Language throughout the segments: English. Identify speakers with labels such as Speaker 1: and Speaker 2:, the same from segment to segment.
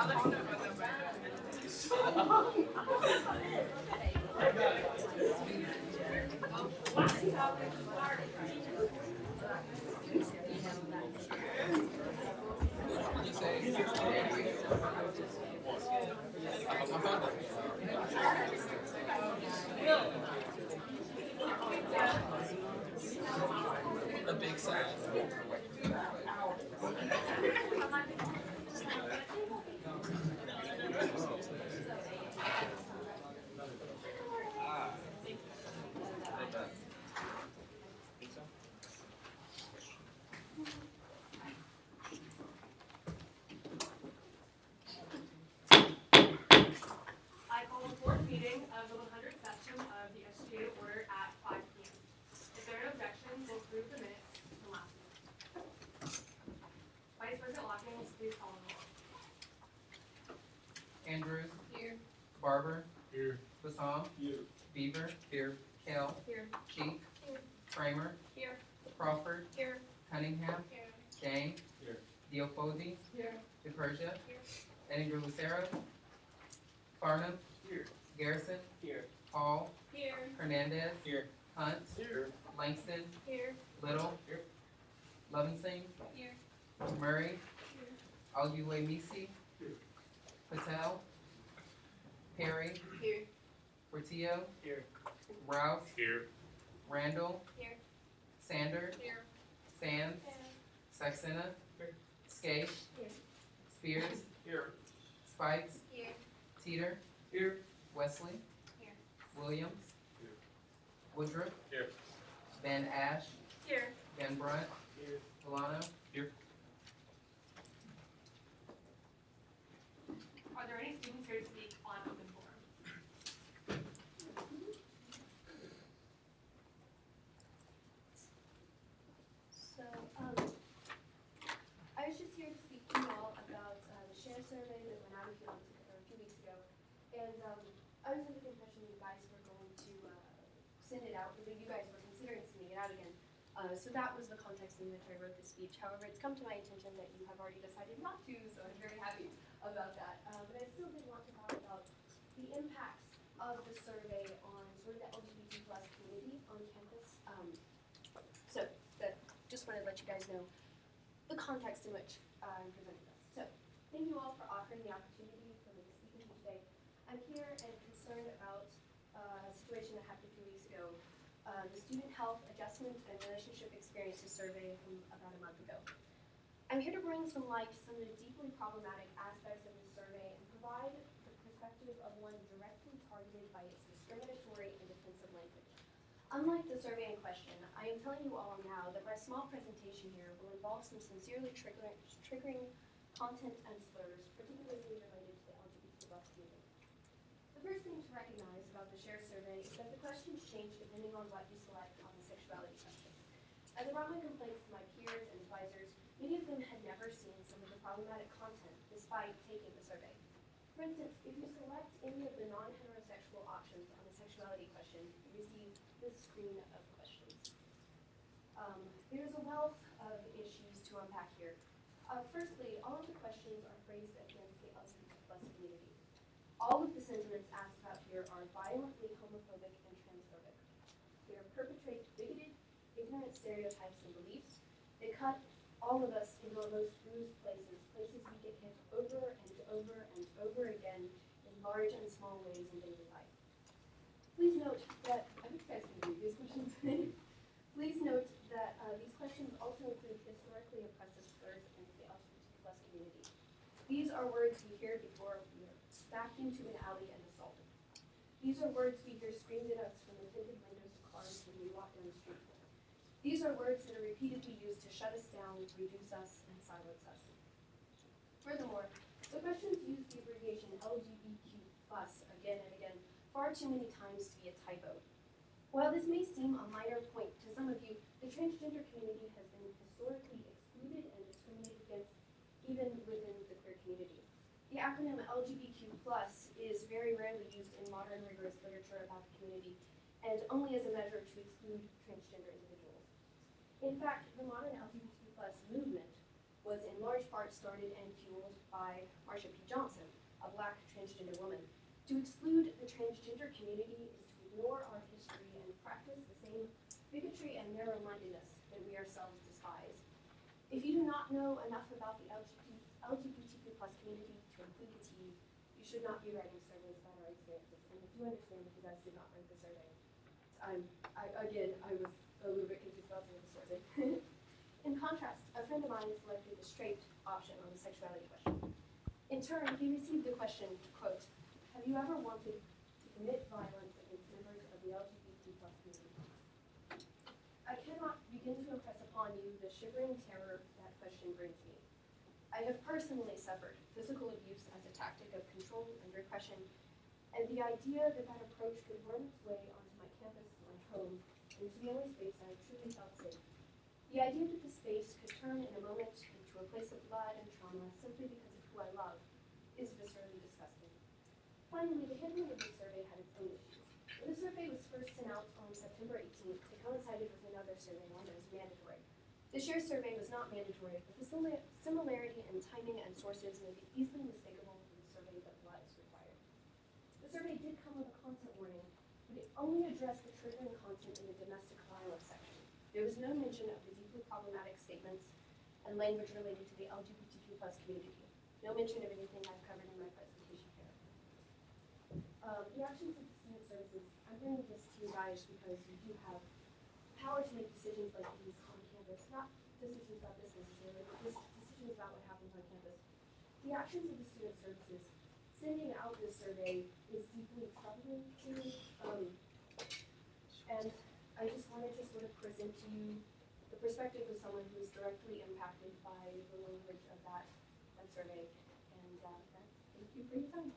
Speaker 1: A big sigh.
Speaker 2: I call the fourth meeting of the 100th session of the SGA to order at 5 p.m. If there are no objections, we'll approve the minutes from last meeting. Vice President Lockings, please call the roll.
Speaker 1: Andrews.
Speaker 2: Here.
Speaker 1: Barber.
Speaker 3: Here.
Speaker 1: Bassam.
Speaker 3: Here.
Speaker 1: Beaver. Here. Kell.
Speaker 2: Here.
Speaker 1: Cheek.
Speaker 2: Here.
Speaker 1: Kramer.
Speaker 2: Here.
Speaker 1: Crawford.
Speaker 2: Here.
Speaker 1: Cunningham.
Speaker 2: Here.
Speaker 1: Jane.
Speaker 3: Here.
Speaker 1: Diopodi.
Speaker 2: Here.
Speaker 1: DePersia.
Speaker 2: Here.
Speaker 1: Edinburgh Lucero. Farnham.
Speaker 3: Here.
Speaker 1: Garrison.
Speaker 3: Here.
Speaker 1: Hall.
Speaker 2: Here.
Speaker 1: Hernandez.
Speaker 3: Here.
Speaker 1: Hunt.
Speaker 3: Here.
Speaker 1: Langston.
Speaker 2: Here.
Speaker 1: Little.
Speaker 3: Here.
Speaker 1: Levinson.
Speaker 2: Here.
Speaker 1: Murray.
Speaker 2: Here.
Speaker 1: Aluway-Misi.
Speaker 3: Here.
Speaker 1: Patel. Perry.
Speaker 2: Here.
Speaker 1: Portillo.
Speaker 3: Here.
Speaker 1: Rouse.
Speaker 3: Here.
Speaker 1: Randall.
Speaker 2: Here.
Speaker 1: Sander.
Speaker 2: Here.
Speaker 1: Sands. Saxena.
Speaker 3: Here.
Speaker 1: Skate.
Speaker 2: Here.
Speaker 1: Spears.
Speaker 3: Here.
Speaker 1: Spites.
Speaker 2: Here.
Speaker 1: Teeter.
Speaker 3: Here.
Speaker 1: Wesley.
Speaker 2: Here.
Speaker 1: Williams.
Speaker 3: Here.
Speaker 1: Woodruff.
Speaker 3: Here.
Speaker 1: Van Ash.
Speaker 2: Here.
Speaker 1: Van Brunt.
Speaker 3: Here.
Speaker 1: Milano.
Speaker 3: Here.
Speaker 2: Are there any students here to speak on open forum?
Speaker 4: So, I was just here to speak to you all about the share survey that went out a few weeks ago. And I was under the impression you guys were going to send it out, but you guys were considering sending it out again. So that was the context in which I wrote this speech. However, it's come to my attention that you have already decided not to, so I'm very happy about that. But I still did want to talk about the impacts of the survey on sort of the LGBT plus community on campus. Just wanted to let you guys know the context in which I'm presenting this. So, thank you all for offering the opportunity for me to speak with you today. I'm here and concerned about a situation that happened a few weeks ago, the Student Health Adjustment and Relationship Experiences Survey from about a month ago. I'm here to bring some light to some of the deeply problematic aspects of this survey and provide the perspective of one directly targeted by its discriminatory and defensive language. Unlike the survey in question, I am telling you all now that my small presentation here will involve some sincerely triggering content and slurs, particularly related to the LGBT community. The first thing to recognize about the SHARE survey is that the questions change depending on what you select on the sexuality question. As I brought my complaints to my peers and advisors, many of them had never seen some of the problematic content despite taking the survey. For instance, if you select any of the non-heterosexual options on the sexuality question, you receive this screen of questions. There's a wealth of issues to unpack here. Firstly, all of the questions are phrased against the LGBT plus community. All of the sentiments asked about here are violently homophobic and transphobic. They perpetrate bigoted, ignorant stereotypes and beliefs. They cut all of us into our most bruised places, places we get hit over and over and over again in large and small ways in daily life. Please note that, I think you guys can read these questions. Please note that these questions also include historically oppressive slurs against the LGBT plus community. These are words we hear before we are backed into an alley and assaulted. These are words we hear screamed at us from the tinted windows of cars when we walk down the street. These are words that are repeatedly used to shut us down, reduce us, and silence us. Furthermore, the questions use the abbreviation LGBTQ+ again and again, far too many times to be a typo. While this may seem a minor point to some of you, the transgender community has been historically excluded and discriminated against, even within the queer community. The acronym LGBTQ+ is very rarely used in modern rigorous literature about the community, and only as a measure to exclude transgender individuals. In fact, the modern LGBTQ+ movement was in large part started and fueled by Marsha P. Johnson, a Black transgender woman. To exclude the transgender community is to ignore our history and practice the same bigotry and narrow-mindedness that we ourselves despise. If you do not know enough about the LGBTQ plus community to include the T, you should not be writing surveys about our experiences. And I do understand that you guys did not write the survey. I was a little bit confused about some of the sourcing. In contrast, a friend of mine selected the straight option on the sexuality question. In turn, he received the question, quote, have you ever wanted to commit violence against members of the LGBT plus community? I cannot begin to impress upon you the shivering terror that question brings me. I have personally suffered physical abuse as a tactic of control and repression, and the idea that that approach could worm its way onto my campus, my home, and to the only space I truly felt safe. The idea that the space could turn in a moment into a place of blood and trauma simply because of who I love is viscerally disgusting. Finally, the handling of this survey had its own issues. When the survey was first sent out on September 18th, it coincided with another survey known as mandatory. This year's survey was not mandatory, but the similarity in timing and sources made it easily mistakable for the survey that was required. The survey did come with a content warning, but it only addressed the triggering content in the domestic violence section. There was no mention of the deeply problematic statements and language related to the LGBTQ plus community. No mention of anything I've covered in my presentation here. The actions of the student services, I'm bringing this to you guys because you do have power to make decisions like these on campus, not decisions about this necessarily, but just decisions about what happens on campus. The actions of the student services, sending out this survey is deeply troubling to me, and I just wanted to sort of present to you the perspective of someone who is directly impacted by the language of that survey, and thank you for your time.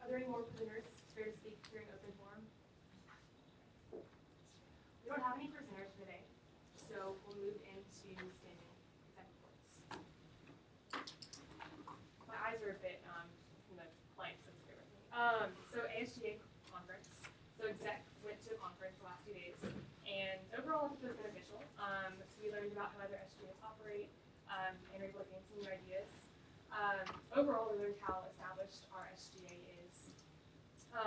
Speaker 4: Are there any more presenters here to speak during open forum? We don't have any presenters today, so we'll move into standing exec reports. My eyes are a bit in the blank, so bear with me. So ASGA conference. So exec went to a conference the last 2 days, and overall it was beneficial. So we learned about how other SGAs operate, and we were able to gain some new ideas. Overall, we learned how established our SGA is.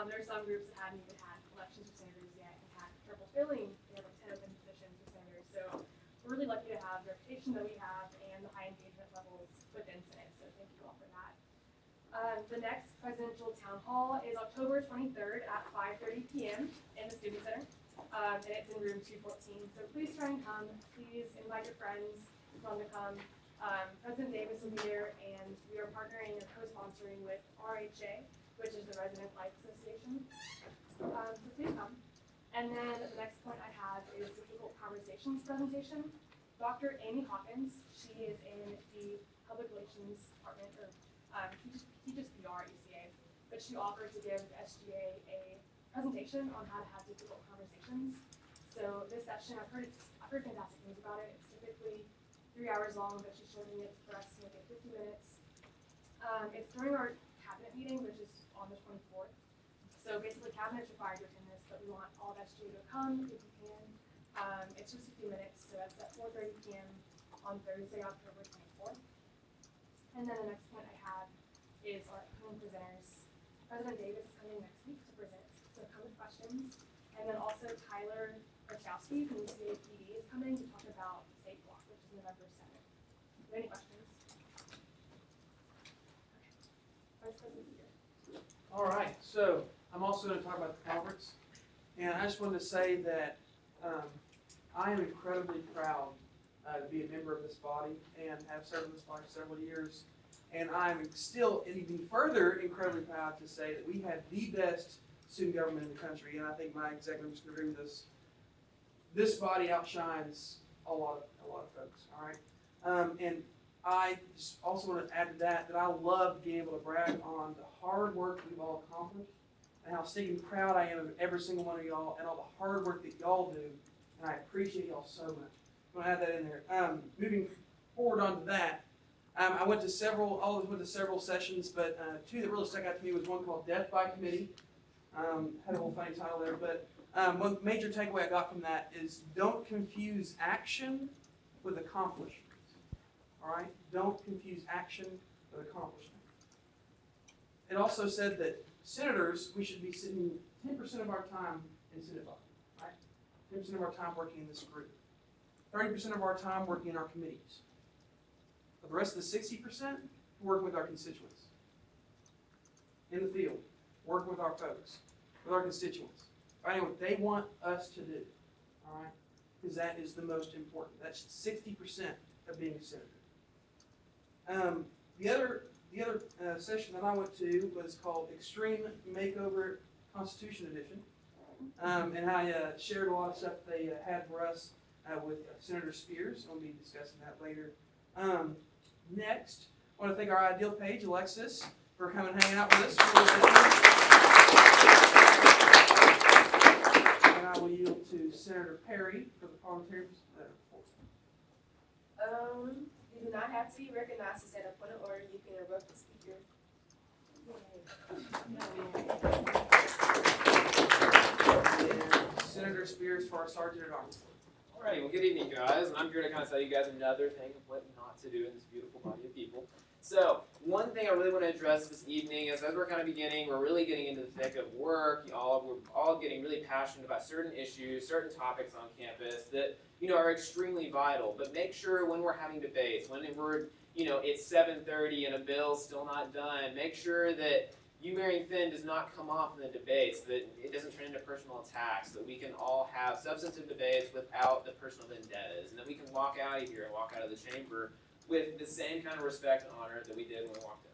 Speaker 4: There are some groups that hadn't even had elections for senators yet and had trouble filling their 10 open positions for senators. So we're really lucky to have the reputation that we have and the high engagement levels within Senate. So thank you all for that. The next presidential town hall is October 23rd at 5:30 p.m. in the Student Center, and it's in room 214. So please try and come. Please invite your friends who want to come. President Davis will be there, and we are partnering and co-sponsoring with RHA, which is the Resident Life Association. So please come. And then the next point I have is difficult conversations presentation. Dr. Amy Hawkins, she is in the public relations department, or teaches PR at UCA, but she offered to give the SGA a presentation on how to have difficult conversations. So this session, I've heard fantastic things about it. It's typically 3 hours long, but she's shortening it for us to make it 50 minutes. It's during our cabinet meeting, which is on the 24th. So basically, cabinet's required to attend this, but we want all of SGA to come if you can. It's just 50 minutes, so that's at 4:30 p.m. on Thursday, October 24th. And then the next point I have is our upcoming presenters. President Davis is coming next week to present, so come with questions. And then also Tyler Rachowski from UCA PD is coming to talk about State Block, which is November 7th. Any questions? Okay. Vice President Peter.
Speaker 3: All right, so I'm also going to talk about the conference, and I just wanted to say that I am incredibly proud to be a member of this body and have served in this body for several years, and I'm still even further incredibly proud to say that we have the best student government in the country, and I think my executives can agree with this. This body outshines a lot of folks. All right, and I just also want to add to that I love being able to brag on the hard work we've all accomplished and how stinking proud I am of every single one of y'all and all the hard work that y'all do, and I appreciate y'all so much. I'm going to add that in there. Moving forward onto that, I went to several sessions, but two that really stuck out to me was one called Death by Committee, Had a little funny title there, but one major takeaway I got from that is don't confuse action with accomplishment. All right? Don't confuse action with accomplishment. It also said that senators, we should be sitting 10% of our time in Senate body, right? 10% of our time working in this group. 30% of our time working in our committees. For the rest of the 60%, working with our constituents. In the field, working with our folks, with our constituents. Finding what they want us to do, all right? Because that is the most important. That's 60% of being a senator. The other session that I went to was called Extreme Makeover Constitution Edition. And I shared a lot of stuff they had for us with Senator Spears. We'll be discussing that later. Next, I want to thank our ideal page, Alexis, for coming and hanging out with us for a little bit. And I will yield to Senator Perry for the parliamentary report.
Speaker 5: You do not have to be recognized to set a point of order. You can interrupt the speaker.
Speaker 3: And Senator Spears for our Sergeant at Arms.
Speaker 6: Alrighty, well, good evening, guys, and I'm here to kind of tell you guys another thing of what not to do in this beautiful body of people. So, one thing I really want to address this evening is, as we're kind of beginning, we're really getting into the thick of work. We're all getting really passionate about certain issues, certain topics on campus that, are extremely vital. But make sure when we're having debates, when we're, it's 7:30 and a bill's still not done, make sure that you wearing thin does not come off in the debates, that it doesn't turn into personal attacks, that we can all have substantive debates without the personal vendettas, and that we can walk out of here and walk out of the chamber with the same kind of respect and honor that we did when we walked in.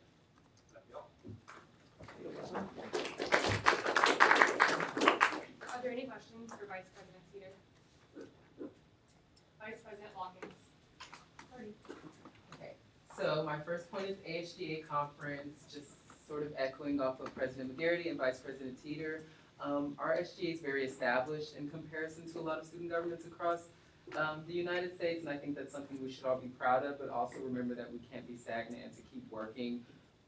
Speaker 2: Are there any questions for Vice President Teeter? Vice President Hawkins.
Speaker 1: Okay, so my first point is AHDA conference, just sort of echoing off of President McGarity and Vice President Teeter. Our SGA is very established in comparison to a lot of student governments across the United States, and I think that's something we should all be proud of, but also remember that we can't be stagnant and to keep working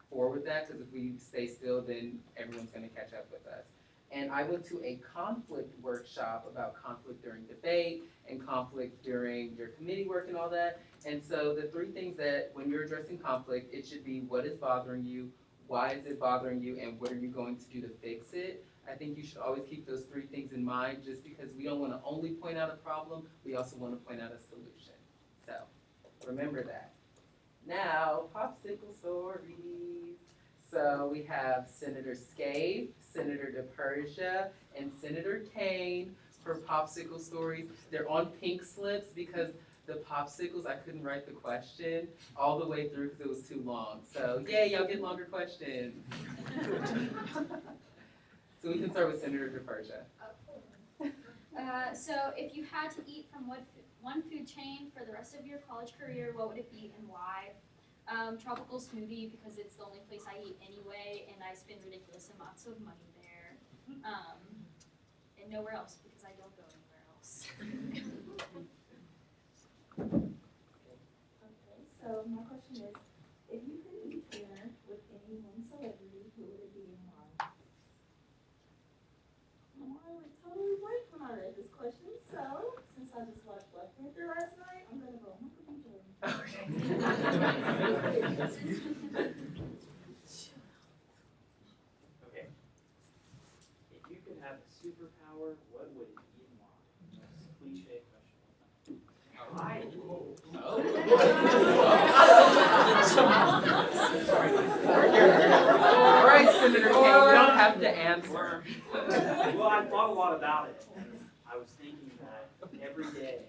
Speaker 1: forward that, because if we stay still, then everyone's going to catch up with us. And I went to a conflict workshop about conflict during debate and conflict during your committee work and all that. And so the three things that when you're addressing conflict, it should be what is bothering you, why is it bothering you, and what are you going to do to fix it? I think you should always keep those three things in mind, just because we don't want to only point out a problem, we also want to point out a solution. So remember that. Now, popsicle stories. So we have Senator Scaife, Senator DePersia, and Senator Kane for popsicle stories. They're on pink slips because the popsicles, I couldn't write the question all the way through because it was too long. So yay, y'all get longer questions. So we can start with Senator DePersia.
Speaker 7: So if you had to eat from one food chain for the rest of your college career, what would it be and why? Tropical smoothie, because it's the only place I eat anyway, and I spend ridiculous amounts of money there. And nowhere else, because I don't go anywhere else.
Speaker 5: Okay, so my question is, if you could eat dinner with any one celebrity, who would it be and why? Oh, I went totally blank when I read this question, so since I just watched Black Panther last night, I'm gonna go Michael B. Jordan.
Speaker 6: Okay. If you could have a superpower, what would it be and why? That's a cliche question. All right.
Speaker 1: All right, Senator Kane, you don't have to answer.
Speaker 8: Well, I thought a lot about it. I was thinking that every day,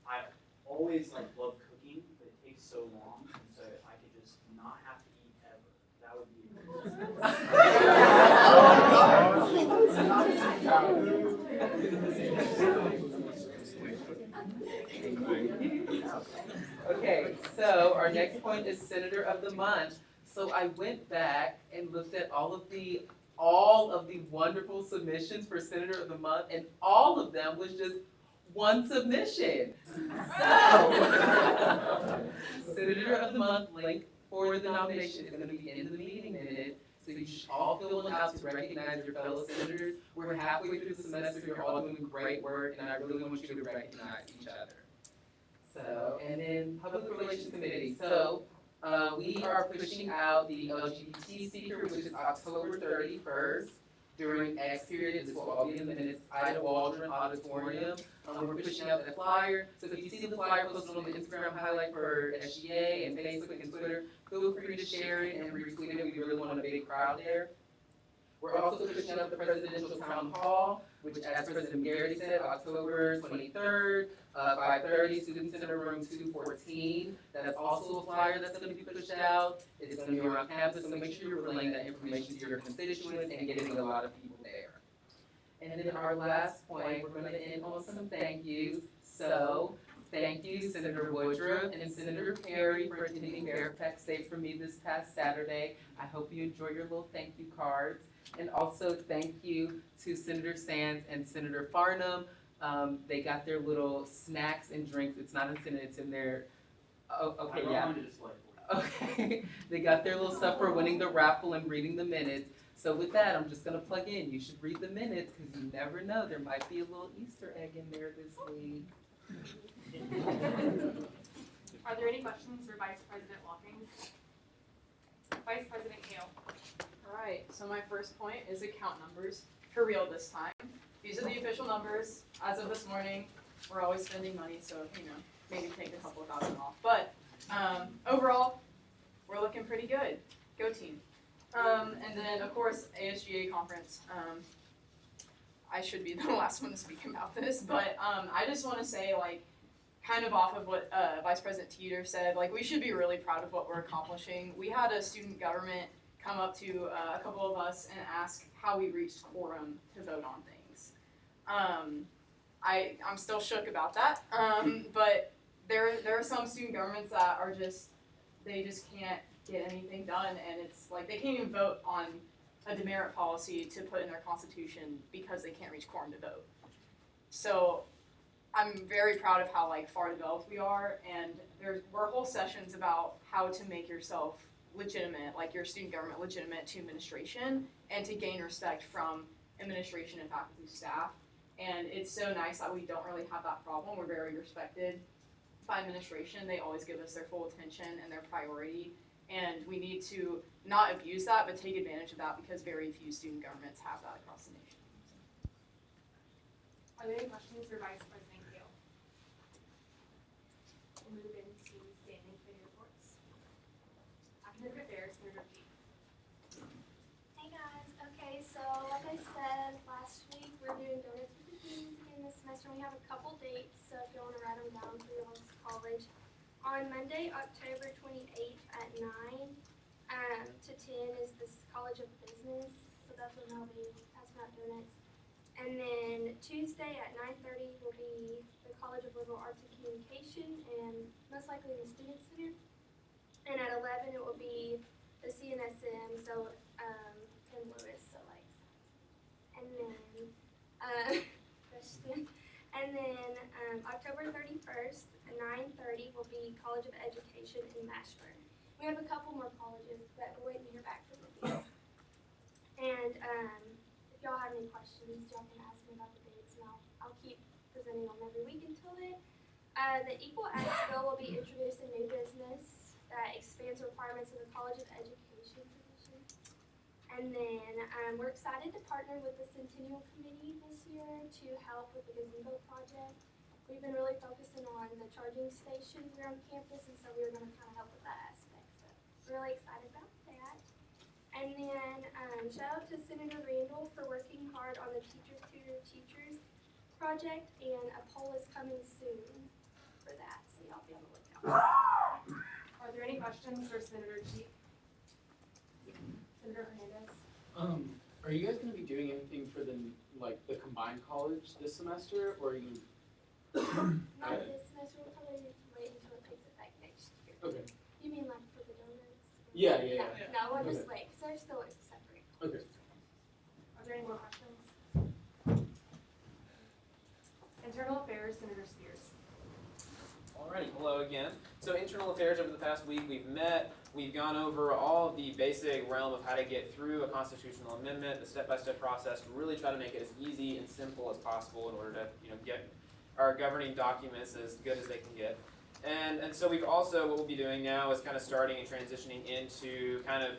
Speaker 8: I always love cooking, but it takes so long, and so if I could just not have to eat ever, that would be
Speaker 1: Okay, so our next point is Senator of the Month. So I went back and looked at all of the wonderful submissions for Senator of the Month, and all of them was just one submission. So, Senator of the Month link for the nomination is going to be in the meeting minutes, So you should all fill one out to recognize your fellow senators. We're halfway through the semester, you're all doing great work, and I really want you to recognize each other. So, and then Public Relations Committee. So, we are pushing out the LGBT speaker, which is October 31st during X period. This will all be in the minutes. Ida Waldron Auditorium. We're pushing out the flyer. So if you see the flyer posted on the Instagram highlight for SGA and Facebook and Twitter, feel free to share it and retweet it. We really want a big crowd there. We're also pushing out the Presidential Town Hall, which, as President Gary said, October 23rd, 5:30, Student Center Room 214. That's also a flyer that's going to be pushed out. It's going to be around campus, so make sure you're relaying that information to your constituents and getting a lot of people there. And then our last point, we're going to end on some thank yous. So, thank you, Senator Woodruff and Senator Perry, for attending Fairfax State for me this past Saturday. I hope you enjoy your little thank you cards. And also thank you to Senator Sands and Senator Farnham. They got their little snacks and drinks. It's not in Senate, it's in their, oh, okay, yeah. Okay, they got their little stuff for winning the raffle and reading the minutes. So with that, I'm just gonna plug in. You should read the minutes because you never know. There might be a little Easter egg in there this week.
Speaker 2: Are there any questions for Vice President Watkins? Vice President Kale.
Speaker 9: Alright, so my first point is account numbers, for real this time. These are the official numbers, as of this morning. We're always spending money, so, maybe take a couple of thousand off. But, overall, we're looking pretty good. Go team. And then, of course, ASGA conference. I should be the last one to speak about this, but, I just wanna say, kind of off of what, Vice President Teeter said, we should be really proud of what we're accomplishing. We had a student government come up to a couple of us and ask how we reached quorum to vote on things. I'm still shook about that, but there are some student governments that are they just can't get anything done, and it's they can't even vote on a demerit policy to put in their constitution because they can't reach quorum to vote. So I'm very proud of how far developed we are, and there were whole sessions about how to make yourself legitimate, your student government legitimate to administration and to gain respect from administration and faculty staff. And it's so nice that we don't really have that problem. We're very respected by administration. They always give us their full attention and their priority. And we need to not abuse that, but take advantage of that because very few student governments have that across the nation.
Speaker 2: Are there any questions for Vice President Kale? We'll move into standing committee reports. Academic Affairs, Senator G.
Speaker 4: Hey guys, okay, so like I said last week, we're doing donuts with the teens again this semester. We have a couple dates, so if you want to write them down for your own college. On Monday, October 28th at 9 to 10 is the College of Business, so that's when they'll be passing out donuts. And then Tuesday at 9:30 will be the College of Liberal Arts and Communication, and most likely the Student Center. And at 11 it will be the CNSM, so Tim Lewis, so and then question. And then October 31st at 9:30 will be College of Education in Mashburn. We have a couple more colleges, but we're waiting to hear back from them. And if y'all have any questions, y'all can ask me about the dates, and I'll keep presenting them every week until then. The Equal Acts Bill will be introduced in new business that expands requirements of the College of Education position. And then we're excited to partner with the Centennial Committee this year to help with the gazebo project. We've been really focusing on the charging stations here on campus, and so we were going to kind of help with that aspect. So we're really excited about that. And then shout out to Senator Randall for working hard on the Teachers Tutor Teachers project, and a poll is coming soon for that, so y'all be on the lookout.
Speaker 2: Are there any questions for Senator G? Senator Hernandez?
Speaker 10: Are you guys gonna be doing anything for the combined college this semester, or are you?
Speaker 4: Not this semester, we'll probably wait until it takes effect next year.
Speaker 10: Okay.
Speaker 4: You mean for the donuts?
Speaker 10: Yeah.
Speaker 4: No, we'll just wait, because they're still separate.
Speaker 10: Okay.
Speaker 2: Are there any more questions? Internal Affairs, Senator Spears.
Speaker 6: Alrighty, hello again. So internal affairs over the past week, we've met, we've gone over all of the basic realm of how to get through a constitutional amendment, the step-by-step process to really try to make it as easy and simple as possible in order to, get our governing documents as good as they can get. And so we've also, what we'll be doing now is kind of starting and transitioning into kind of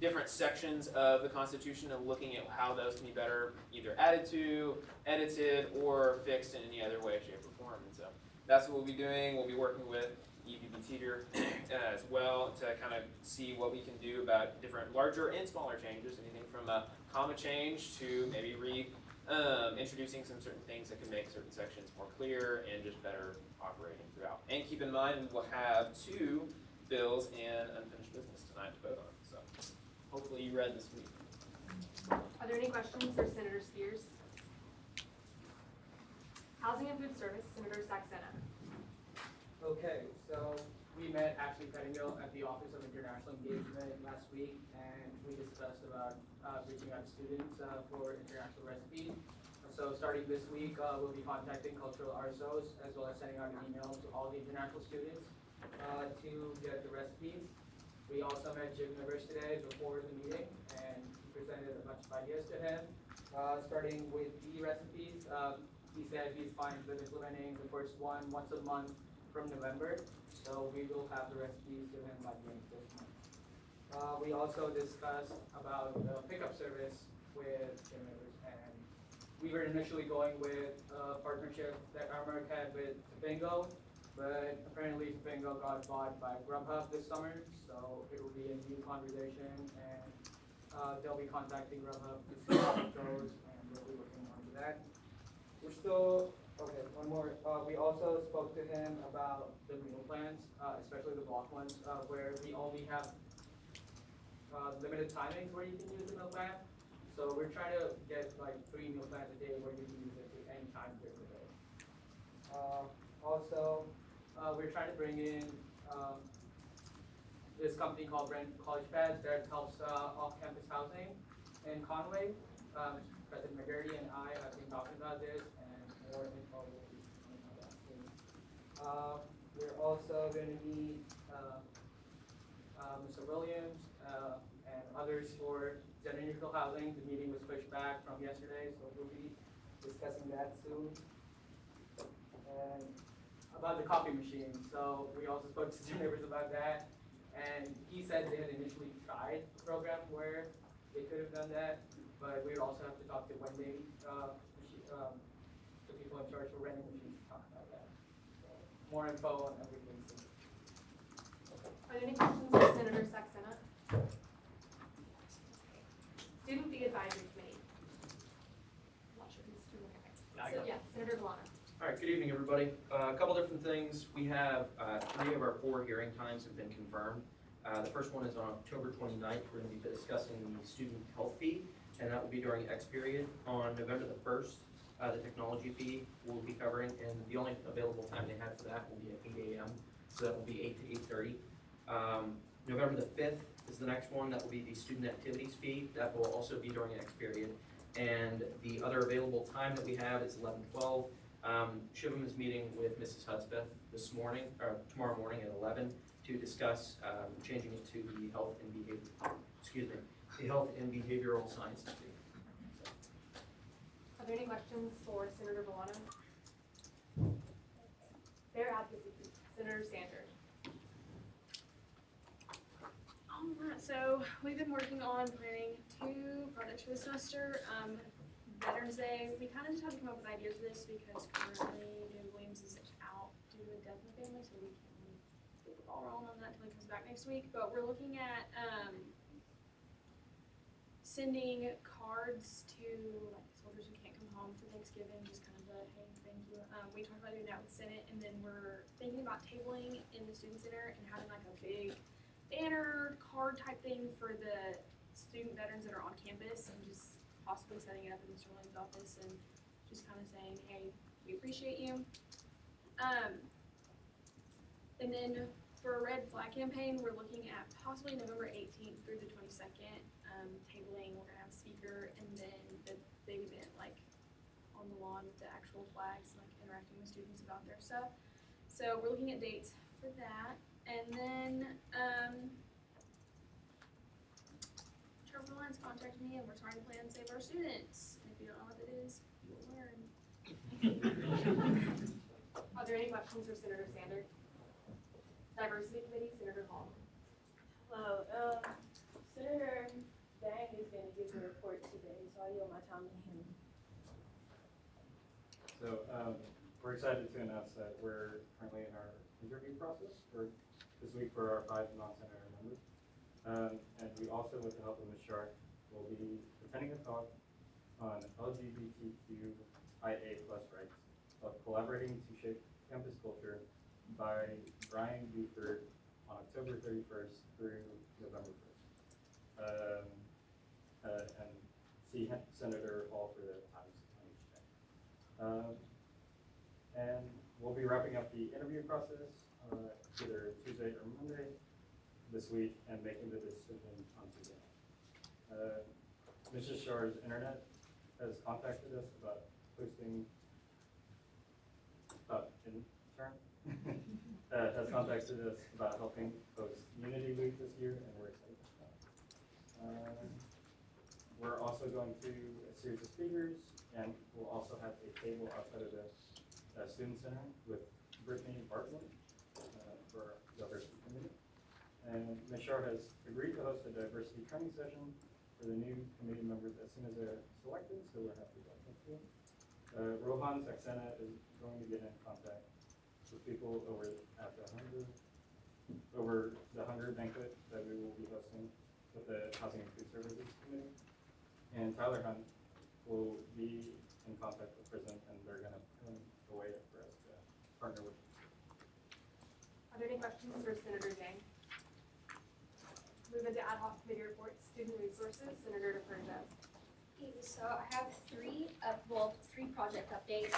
Speaker 6: different sections of the Constitution and looking at how those can be better either added to, edited, or fixed in any other way, shape, or form. And so that's what we'll be doing. We'll be working with EVP Teeter as well to kind of see what we can do about different larger and smaller changes, anything from a comma change to maybe introducing some certain things that can make certain sections more clear and just better operating throughout. And keep in mind, we will have 2 bills and unfinished business tonight to vote on. So hopefully you read this week.
Speaker 2: Are there any questions for Senator Spears? Housing and Food Service, Senator Saxena.
Speaker 11: Okay, so we met Ashley Pettingill at the Office of International Engagement last week, and we discussed about reaching out to students for international recipes. So starting this week, we'll be contacting cultural RSOs as well as sending out an email to all the international students to get the recipes. We also met Jim Rivers today before the meeting, and he presented a bunch of ideas to him. Starting with the recipes, he said he's fine with implementing the first one once a month from November, so we will have the recipes to him by the end of this month. We also discussed about the pickup service with Jim Rivers, and we were initially going with a partnership that Aramark had with Bingo, but apparently Bingo got bought by Grubhub this summer, so it will be a new conversation, and they'll be contacting Grubhub to see how it goes, and we'll be looking onto that. We're still, okay, one more. We also spoke to him about the meal plans, especially the block ones, where we only have limited timings where you can use the meal plan. So we're trying to get like 3 meal plans a day where you can use it at any time during the day. Also, we're trying to bring in this company called Rent College Pads that helps off-campus housing in Conway. President McGarry and I have been talking about this, and more info will be coming on that soon. We're also going to need Mr. Williams and others for gender neutral housing. The meeting was pushed back from yesterday, so we'll be discussing that soon. And about the coffee machine, so we also spoke to Jim Rivers about that, and he said they had initially tried a program where they could have done that, but we would also have to talk to Wendy, the people in charge for renting machines to talk about that. So more info on everything soon.
Speaker 2: Are there any questions for Senator Saxena? Student Fee Advisory Committee. I'm not sure who's doing it. So, yeah, Senator Galano.
Speaker 12: All right, good evening, everybody. A couple different things. We have 3 of our 4 hearing times have been confirmed. The first one is on October 29th. We're going to be discussing the student health fee, and that will be during X period. On November the 1st, the technology fee we'll be covering, and the only available time they have for that will be at 8 a.m., so that will be 8 to 8:30. November the 5th is the next one. That will be the student activities fee. That will also be during X period. And the other available time that we have is 11:12. Shivham is meeting with Mrs. Hudspeth this morning, or tomorrow morning at 11 to discuss changing it to the health and behavioral sciences fee.
Speaker 2: Are there any questions for Senator Galano? Fair advocacy, Senator Sanders.
Speaker 13: Alright, so we've been working on planning 2 projects for the semester. Veterans Day, we kind of just had to come up with ideas for this because currently David Williams is out due to a death in the family, so we can't get the ball rolling on that until he comes back next week. But we're looking at sending cards to like soldiers who can't come home for Thanksgiving, just kind of a hey, thank you. We talked about doing that with Senate, and then we're thinking about tabling in the student center and having like a big banner card type thing for the student veterans that are on campus, and just possibly setting it up in Mr. Williams' office and just kind of saying, hey, we appreciate you. And then for a red flag campaign, we're looking at possibly November 18th through the 22nd, tabling. We're gonna have a speaker, and then the big event like on the lawn with the actual flags, like interacting with students about their stuff. So we're looking at dates for that. And then, Trevor Lawrence contacted me and we're trying to plan Save Our Students. And if you don't know what it is, you'll learn.
Speaker 2: Are there any questions for Senator Sander? Diversity Committee, Senator Hall.
Speaker 14: Hello, Senator Dang is gonna give a report today, so I yield my time to him.
Speaker 15: So, we're excited to announce that we're currently in our interview process for this week for our 5 non-senator members. And we also, with the help of Ms. Shark, will be attending a talk on LGBTQIA+ rights of collaborating to shape campus culture by Brian Buford on October 31st through November 1st. And see Senator Hall for the times on each day. And we'll be wrapping up the interview process either Tuesday or Monday this week and making the decision on Tuesday night. Mrs. Shar's internet has contacted us about posting, has contacted us about helping host Unity Week this year, and we're excited about that. We're also going to a series of speakers, and we'll also have a table outside of the Student Center with Brittany Bartlett for the diversity committee. And Ms. Shar has agreed to host a diversity training session for the new committee members as soon as they're selected, so we're happy about that too. Rohan Saxena is going to get in contact with people over the Hunger banquet that we will be hosting with the Housing and Food Services Committee. And Tyler Hunt will be in contact with prison, and they're going to put a way for us to partner with.
Speaker 2: Are there any questions for Senator Zhang? Move into ad hoc committee reports, student resources, Senator DeFerja.
Speaker 7: Okay, so I have three project updates.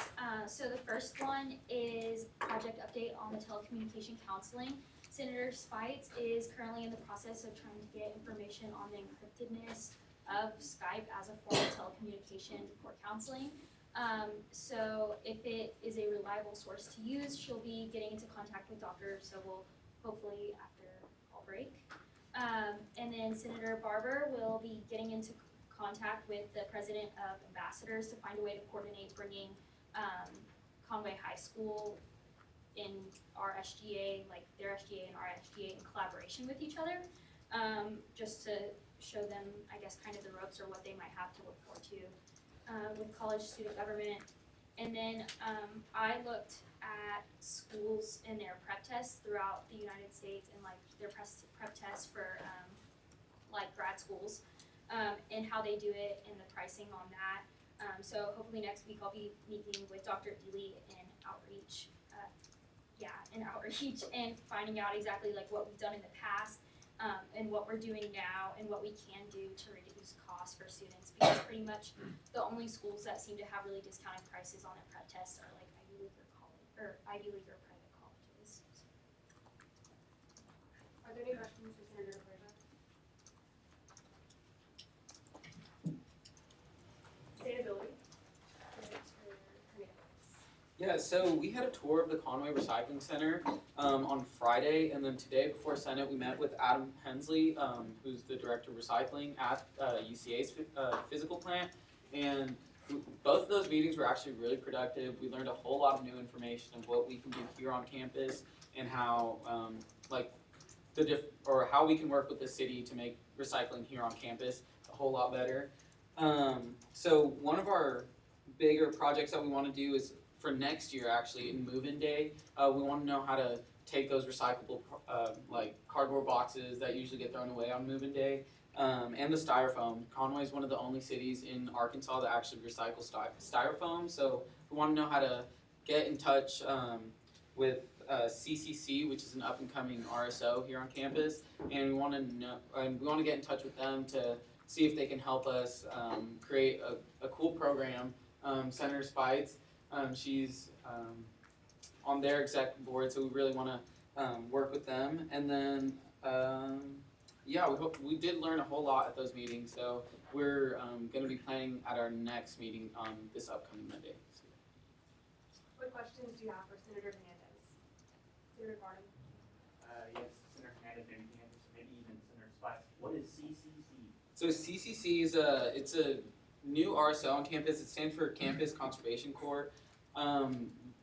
Speaker 7: So the first one is project update on the telecommunication counseling. Senator Spites is currently in the process of trying to get information on the encryptedness of Skype as a form of telecommunication for counseling. So if it is a reliable source to use, she'll be getting into contact with doctors, so we'll hopefully after fall break. And then Senator Barber will be getting into contact with the president of ambassadors to find a way to coordinate bringing Conway High School in our SGA, like their SGA and our SGA in collaboration with each other, just to show them, I guess, kind of the ropes or what they might have to look forward to with college student government. And then I looked at schools and their prep tests throughout the United States and like their prep tests for like grad schools and how they do it and the pricing on that. So hopefully next week I'll be meeting with Dr. Ely in outreach, and finding out exactly like what we've done in the past and what we're doing now and what we can do to reduce costs for students, because pretty much the only schools that seem to have really discounted prices on their prep tests are like Ivy League or private colleges.
Speaker 2: Are there any questions for Senator DeFerja? Sustainability.
Speaker 10: Yeah, so we had a tour of the Conway Recycling Center on Friday, and then today before Senate we met with Adam Hensley, who's the director of recycling at UCA's physical plant, and both of those meetings were actually really productive. We learned a whole lot of new information of what we can do here on campus and how how we can work with the city to make recycling here on campus a whole lot better. So one of our bigger projects that we want to do is for next year, actually, in move-in day, we want to know how to take those recyclable like cardboard boxes that usually get thrown away on move-in day, and the styrofoam. Conway is one of the only cities in Arkansas that actually recycles styrofoam, so we want to know how to get in touch with CCC, which is an up-and-coming RSO here on campus, and we want to get in touch with them to see if they can help us create a cool program. Senator Spites, she's on their exec board, so we really want to work with them. And then, we did learn a whole lot at those meetings, so we're going to be planning at our next meeting on this upcoming Monday.
Speaker 2: What questions do you have for Senator Hernandez? Senator Barnum?
Speaker 8: Yes, Senator Hernandez, anything else, maybe even Senator Spice. What is CCC?
Speaker 10: So CCC is it's a new RSO on campus. It stands for Campus Conservation Corps.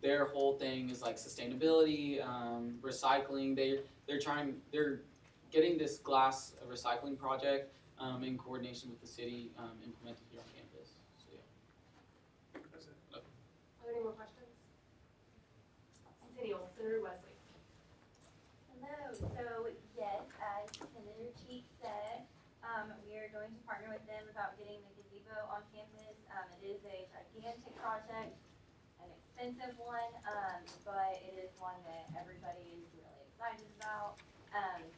Speaker 10: Their whole thing is like sustainability, recycling. They're getting this glass recycling project in coordination with the city implemented here on campus. So yeah.
Speaker 3: That's it.
Speaker 2: Are there any more questions? Centennial, Senator Wesley.
Speaker 16: Hello, so yes, as Senator Cheek said, we are going to partner with them about getting the gazebo on campus. It is a gigantic project, an expensive one, but it is one that everybody is really excited about.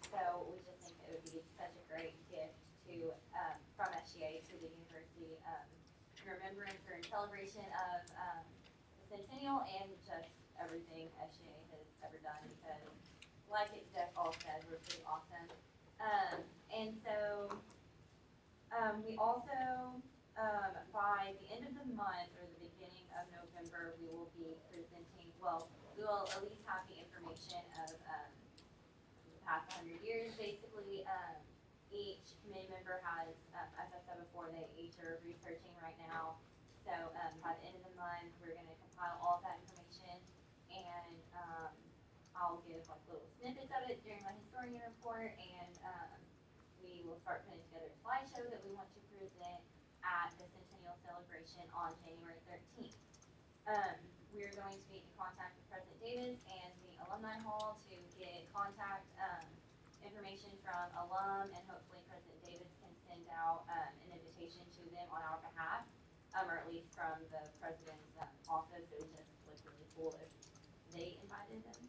Speaker 16: So we just think it would be such a great gift to, from SGA to the university, in remembrance or in celebration of the centennial and just everything SGA has ever done, because like Jeff all said, we're pretty awesome. And so we also, by the end of the month or the beginning of November, we will be presenting, well, we will at least have the information of the past 100 years, basically. Each committee member has, as I said before, they each are researching right now. So by the end of the month, we're going to compile all of that information, and I'll give like little snippets of it during my historian report, and we will start putting together a slideshow that we want to present at the centennial celebration on January 13th. We are going to be in contact with President Davis and the Alumni Hall to get contact information from alum, and hopefully President Davis can send out an invitation to them on our behalf, or at least from the President's office. It would just look really cool if they invited them.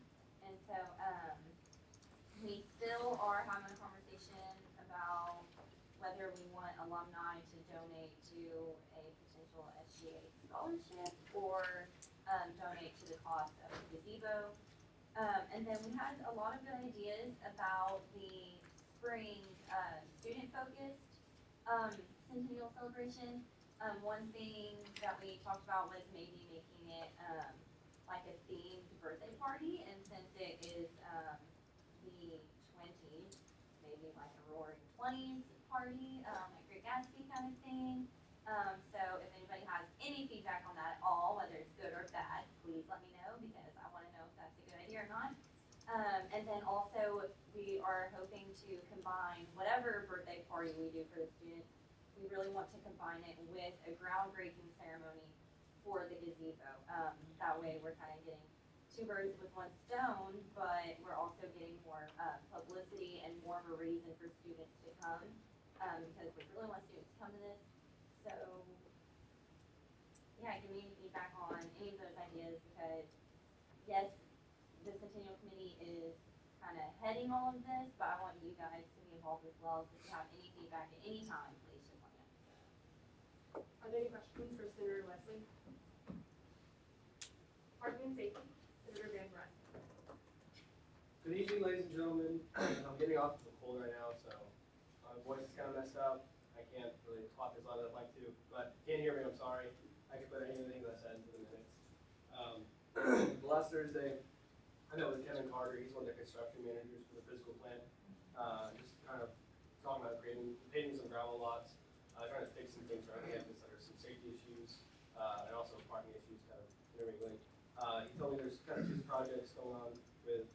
Speaker 16: And so we still are having a conversation about whether we want alumni to donate to a potential SGA scholarship or donate to the cost of the gazebo. And then we had a lot of good ideas about the spring student-focused centennial celebration. One thing that we talked about was maybe making it like a themed birthday party, and since it is the 20s, maybe like a roaring 20s party, like Great Gatsby kind of thing. So if anybody has any feedback on that at all, whether it's good or bad, please let me know, because I want to know if that's a good idea or not. And then also we are hoping to combine whatever birthday party we do for the students. We really want to combine it with a groundbreaking ceremony for the gazebo. That way we're kind of getting two birds with one stone, but we're also getting more publicity and more of a reason for students to come, because we really want students to come to this. So yeah, give me any feedback on any of those ideas, because yes, the Centennial Committee is kind of heading all of this, but I want you guys to be involved as well. So if you have any feedback at any time, please just let me know.
Speaker 2: Are there any questions for Senator Wesley? Parking and safety, Senator Van Brunt.
Speaker 17: Good evening, ladies and gentlemen. I'm getting off of a cold right now, so my voice is kind of messed up. I can't really talk as loud as I'd like to, but if you can't hear me, I'm sorry. I can put anything that I said into the minutes. Last Thursday, I met with Kevin Carter. He's one of the construction managers for the physical plant. Just kind of talking about paving some gravel lots, trying to fix some things around campus that are some safety issues, and also parking issues kind of intermingling. He told me there's kind of two projects going on with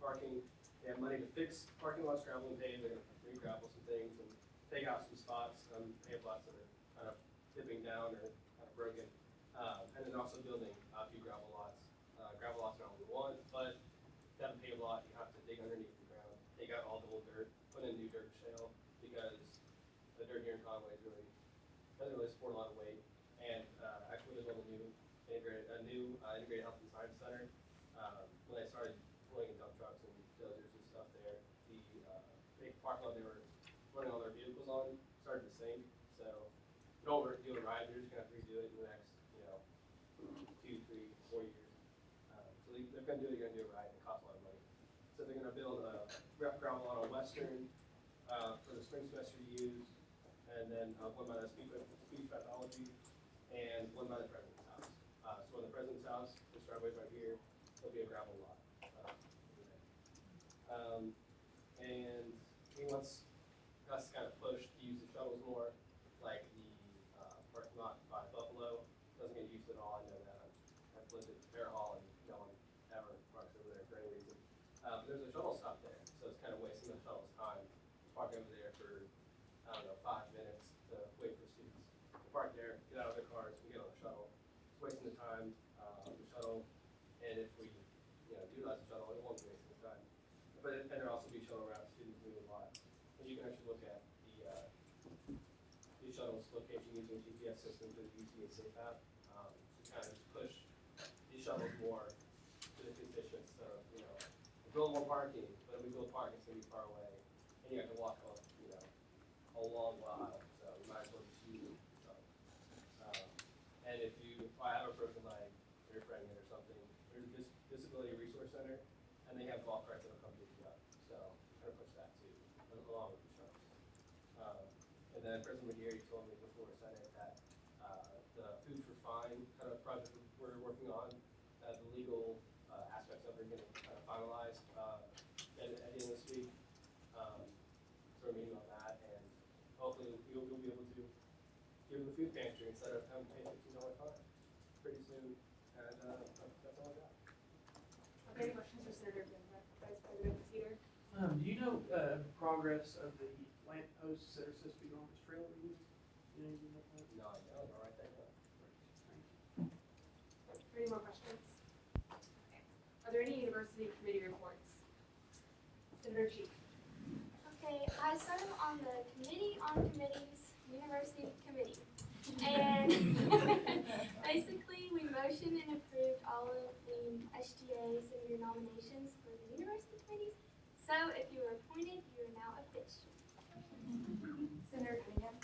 Speaker 17: parking. They have money to fix parking lots, gravel and pave. They're going to re-gravel some things and take out some spots, pave lots that are kind of dipping down or kind of broken. And then also building a few gravel lots. Gravel lots are not what we want, but to have a paved lot, you have to dig underneath the ground, take out all the old dirt, put in new dirt shale, because the dirt here in Conway doesn't really support a lot of weight. And actually, there's a new integrated health and science center. When they started pulling in dump trucks and dozers and stuff there, the big parking lot they were running all their vehicles on started to sink. So you don't do it right, they're just gonna have to redo it in the next, 2, 3, 4 years. So they're gonna do it, you're gonna do it right, and it costs a lot of money. So they're gonna build a gravel lot on Western for the spring semester to use, and then one by the speech pathology, and one by the president's house. So in the president's house, this driveway's right here, there'll be a gravel lot. and he wants us to kind of push to use the shuttles more, like the parking lot by Buffalo doesn't get used at all. I know that. I've lived at Fair Hall and no one ever parks over there for any reason. But there's a shuttle stop there, so it's kind of wasting the shuttle's time. Park over there for, I don't know, 5 minutes to wait for students to park there, get out of their cars, and get on the shuttle. It's wasting the time, the shuttle, and if we, utilize the shuttle, it won't be wasting the time. But and there'll also be shuttle routes, students move a lot. And you can actually look at the shuttle's location using GPS systems or the UCA Safe app to kind of just push these shuttles more to the constituents. So, we build more parking, but if we build parking, it's going to be far away. And you have to walk a long while, so you might as well just use it. So, and if I have a broken leg, or you're pregnant or something, there's this disability resource center, and they have golf carts that'll come pick you up. So kind of push that too, along with the shuttles. And then President McGarry told me before Senate that the Food for Fine kind of project we're working on, the legal aspects of it are getting kind of finalized at the end of this week. So we're meeting on that, and hopefully you'll be able to give them the food pantry instead of having to pay $15 fine pretty soon. And that's all I got.
Speaker 2: Okay, any questions for Senator Gamble, Vice President Teeter?
Speaker 3: Do you know progress of the lamp posts that are supposed to be going on this trail reuse? You know anything about that?
Speaker 17: No, I know, all right, thank you.
Speaker 2: Any more questions? Okay. Are there any university committee reports? Senator Cheek.
Speaker 4: Okay, I serve on the Committee on Committees, University Committee. And basically, we motioned and approved all of the SGA senator nominations for the university committees. So if you were appointed, you are now official.
Speaker 2: Senator Cunningham.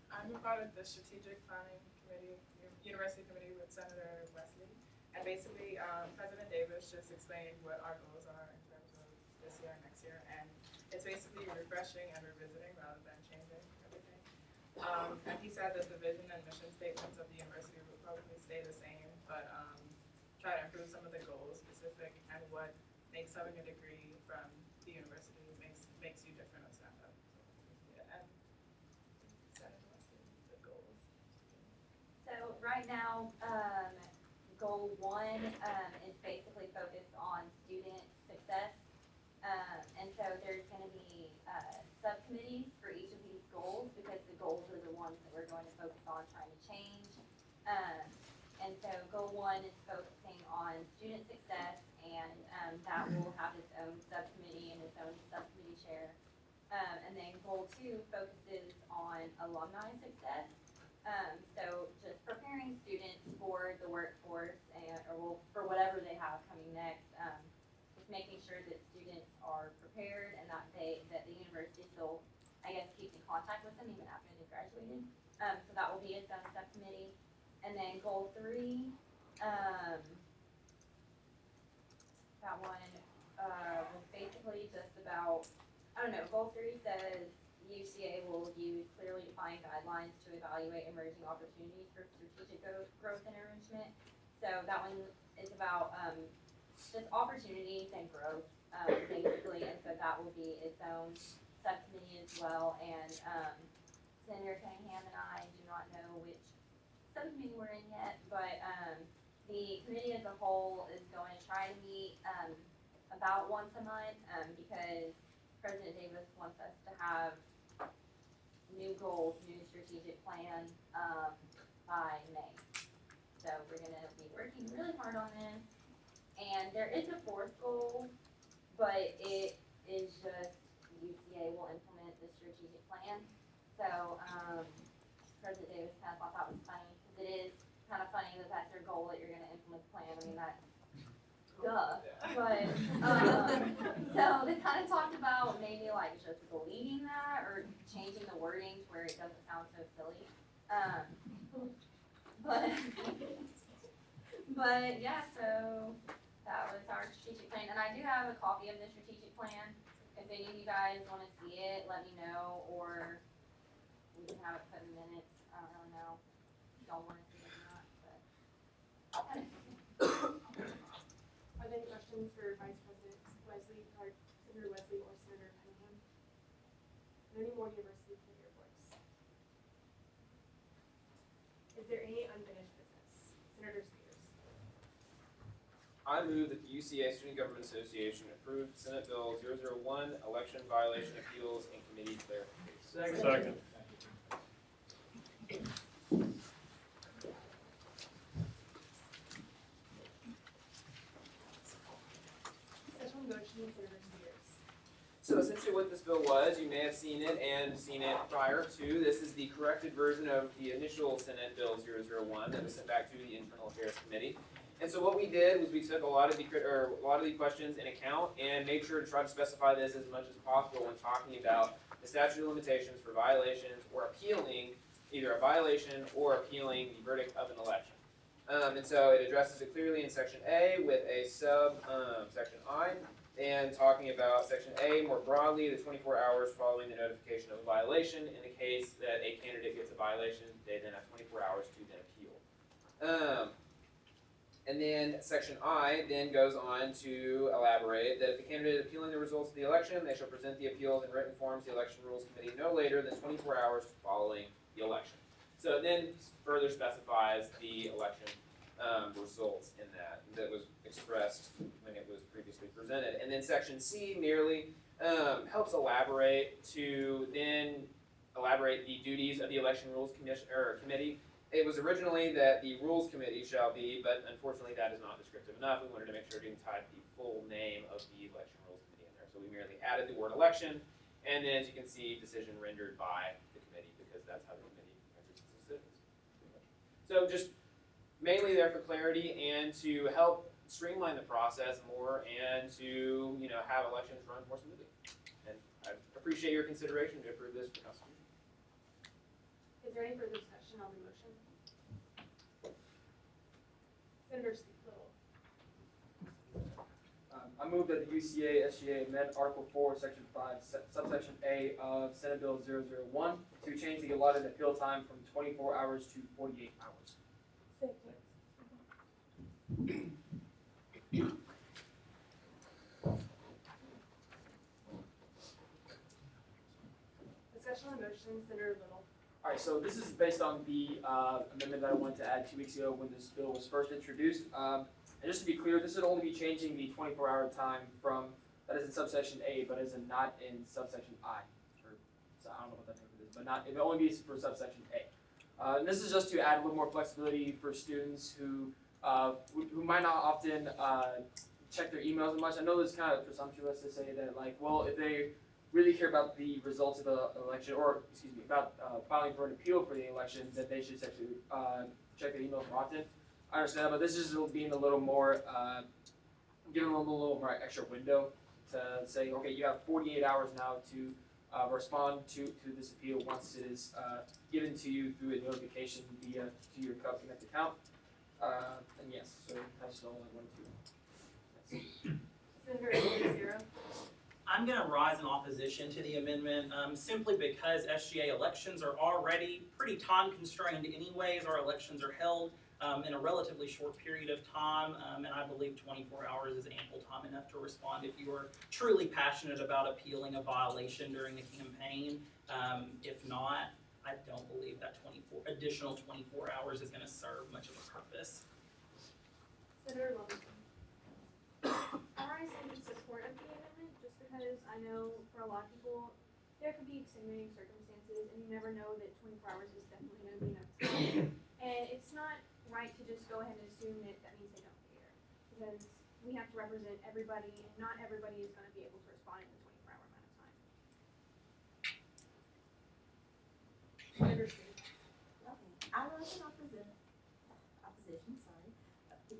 Speaker 18: I'm a part of the strategic planning committee, university committee with Senator Wesley. And basically, President Davis just explained what our goals are in terms of this year and next year. And it's basically refreshing and revisiting rather than changing everything. And he said that the vision and mission statements of the university will probably stay the same, but try to improve some of the goals specific and what makes having a degree from the university makes you different of stand-up. Yeah, and Senator Wesley, the goals.
Speaker 16: So right now, goal 1 is basically focused on student success. And so there's going to be subcommittees for each of these goals because the goals are the ones that we're going to focus on trying to change. And so goal 1 is focusing on student success, and that will have its own subcommittee and its own subcommittee chair. And then goal 2 focuses on alumni success. So just preparing students for the workforce or for whatever they have coming next. Just making sure that students are prepared and that the university still, I guess, keeps in contact with them even after they've graduated. So that will be its own subcommittee. And then goal 3, that one was basically just about, goal 3 says UCA will use clearly defined guidelines to evaluate emerging opportunities for strategic growth and enrichment. So that one is about just opportunities and growth, basically, and so that will be its own subcommittee as well. And Senator Cunningham and I do not know which subcommittee we're in yet, but the committee as a whole is going to try to meet about once a month because President Davis wants us to have new goals, new strategic plan by May. So we're going to be working really hard on this. And there is a 4th goal, but it is just UCA will implement the strategic plan. So President Davis kind of thought that was funny because it is kind of funny that that's your goal, that you're going to implement the plan. I mean, that's duh. But so they kind of talked about maybe like just deleting that or changing the wording to where it doesn't sound so silly. But yeah, so that was our strategic plan. And I do have a copy of the strategic plan. If any of you guys want to see it, let me know, or we can have it put in minutes. I don't really know if y'all want to see it or not, but.
Speaker 2: Are there any questions for Vice President Wesley, or Senator Wesley, or and any more university committee reports. Is there any unfinished business? Senator Spears.
Speaker 6: I move that the UCA Student Government Association approve Senate Bill 001, election violation appeals and committee clarification.
Speaker 3: Second.
Speaker 2: Special motion, Senator Spears.
Speaker 6: So essentially what this bill was, you may have seen it and seen it prior to, this is the corrected version of the initial Senate Bill 001 that was sent back to the Internal Affairs Committee. And so what we did was we took a lot of the questions in account and made sure to try to specify this as much as possible when talking about the statute of limitations for violations or appealing either a violation or appealing the verdict of an election. And so it addresses it clearly in Section A with a Section I, and talking about Section A more broadly, the 24 hours following the notification of a violation. In the case that a candidate gets a violation, they then have 24 hours to then appeal. And then Section I then goes on to elaborate that if the candidate is appealing the results of the election, they shall present the appeals in written form to the Election Rules Committee no later than 24 hours following the election. So it then further specifies the election results in that was expressed when it was previously presented. And then Section C merely helps elaborate the duties of the Election Rules Committee. It was originally that the Rules Committee shall be, but unfortunately that is not descriptive enough. We wanted to make sure to type the full name of the Election Rules Committee in there. So we merely added the word election, and then as you can see, decision rendered by the committee, because that's how the committee renders its decisions. So just mainly there for clarity and to help streamline the process more and to, have elections run more smoothly. And I appreciate your consideration to approve this for Constitution.
Speaker 2: Is there any further discussion on the motion? Senator Little.
Speaker 11: I move that the UCASGA amend Article 4, Section 5, subsection A of Senate Bill 001 to change the allotted appeal time from 24 hours to 48 hours.
Speaker 2: Discussion on the motion, Senator Little.
Speaker 11: All right, so this is based on the amendment that I wanted to add 2 weeks ago when this bill was first introduced. And just to be clear, this would only be changing the 24-hour time from, that is in subsection A, but is not in subsection I. So I don't know what that number is, but it would only be for subsection A. And this is just to add a little more flexibility for students who might not often check their emails as much. I know this is kind of presumptuous to say that, if they really care about the results of the election, or about filing for an appeal for the election, that they should actually check their emails more often. I understand, but this is being a little more, giving them a little more extra window to say, okay, you have 48 hours now to respond to this appeal once it is given to you through a notification to your Connect account. And yes, so that's all I wanted to.
Speaker 2: Senator Zero.
Speaker 8: I'm going to rise in opposition to the amendment simply because SGA elections are already pretty time constrained anyways. Our elections are held in a relatively short period of time, and I believe 24 hours is ample time enough to respond if you are truly passionate about appealing a violation during the campaign. If not, I don't believe that additional 24 hours is going to serve much of a purpose.
Speaker 2: Senator Lovington.
Speaker 13: I stand in support of the amendment just because I know for a lot of people there could be extenuating circumstances and you never know that 24 hours is definitely going to be enough time. And it's not right to just go ahead and assume that that means they don't care, because we have to represent everybody and not everybody is going to be able to respond in the 24-hour amount of time.
Speaker 2: Senator Singh.
Speaker 5: I was in opposition,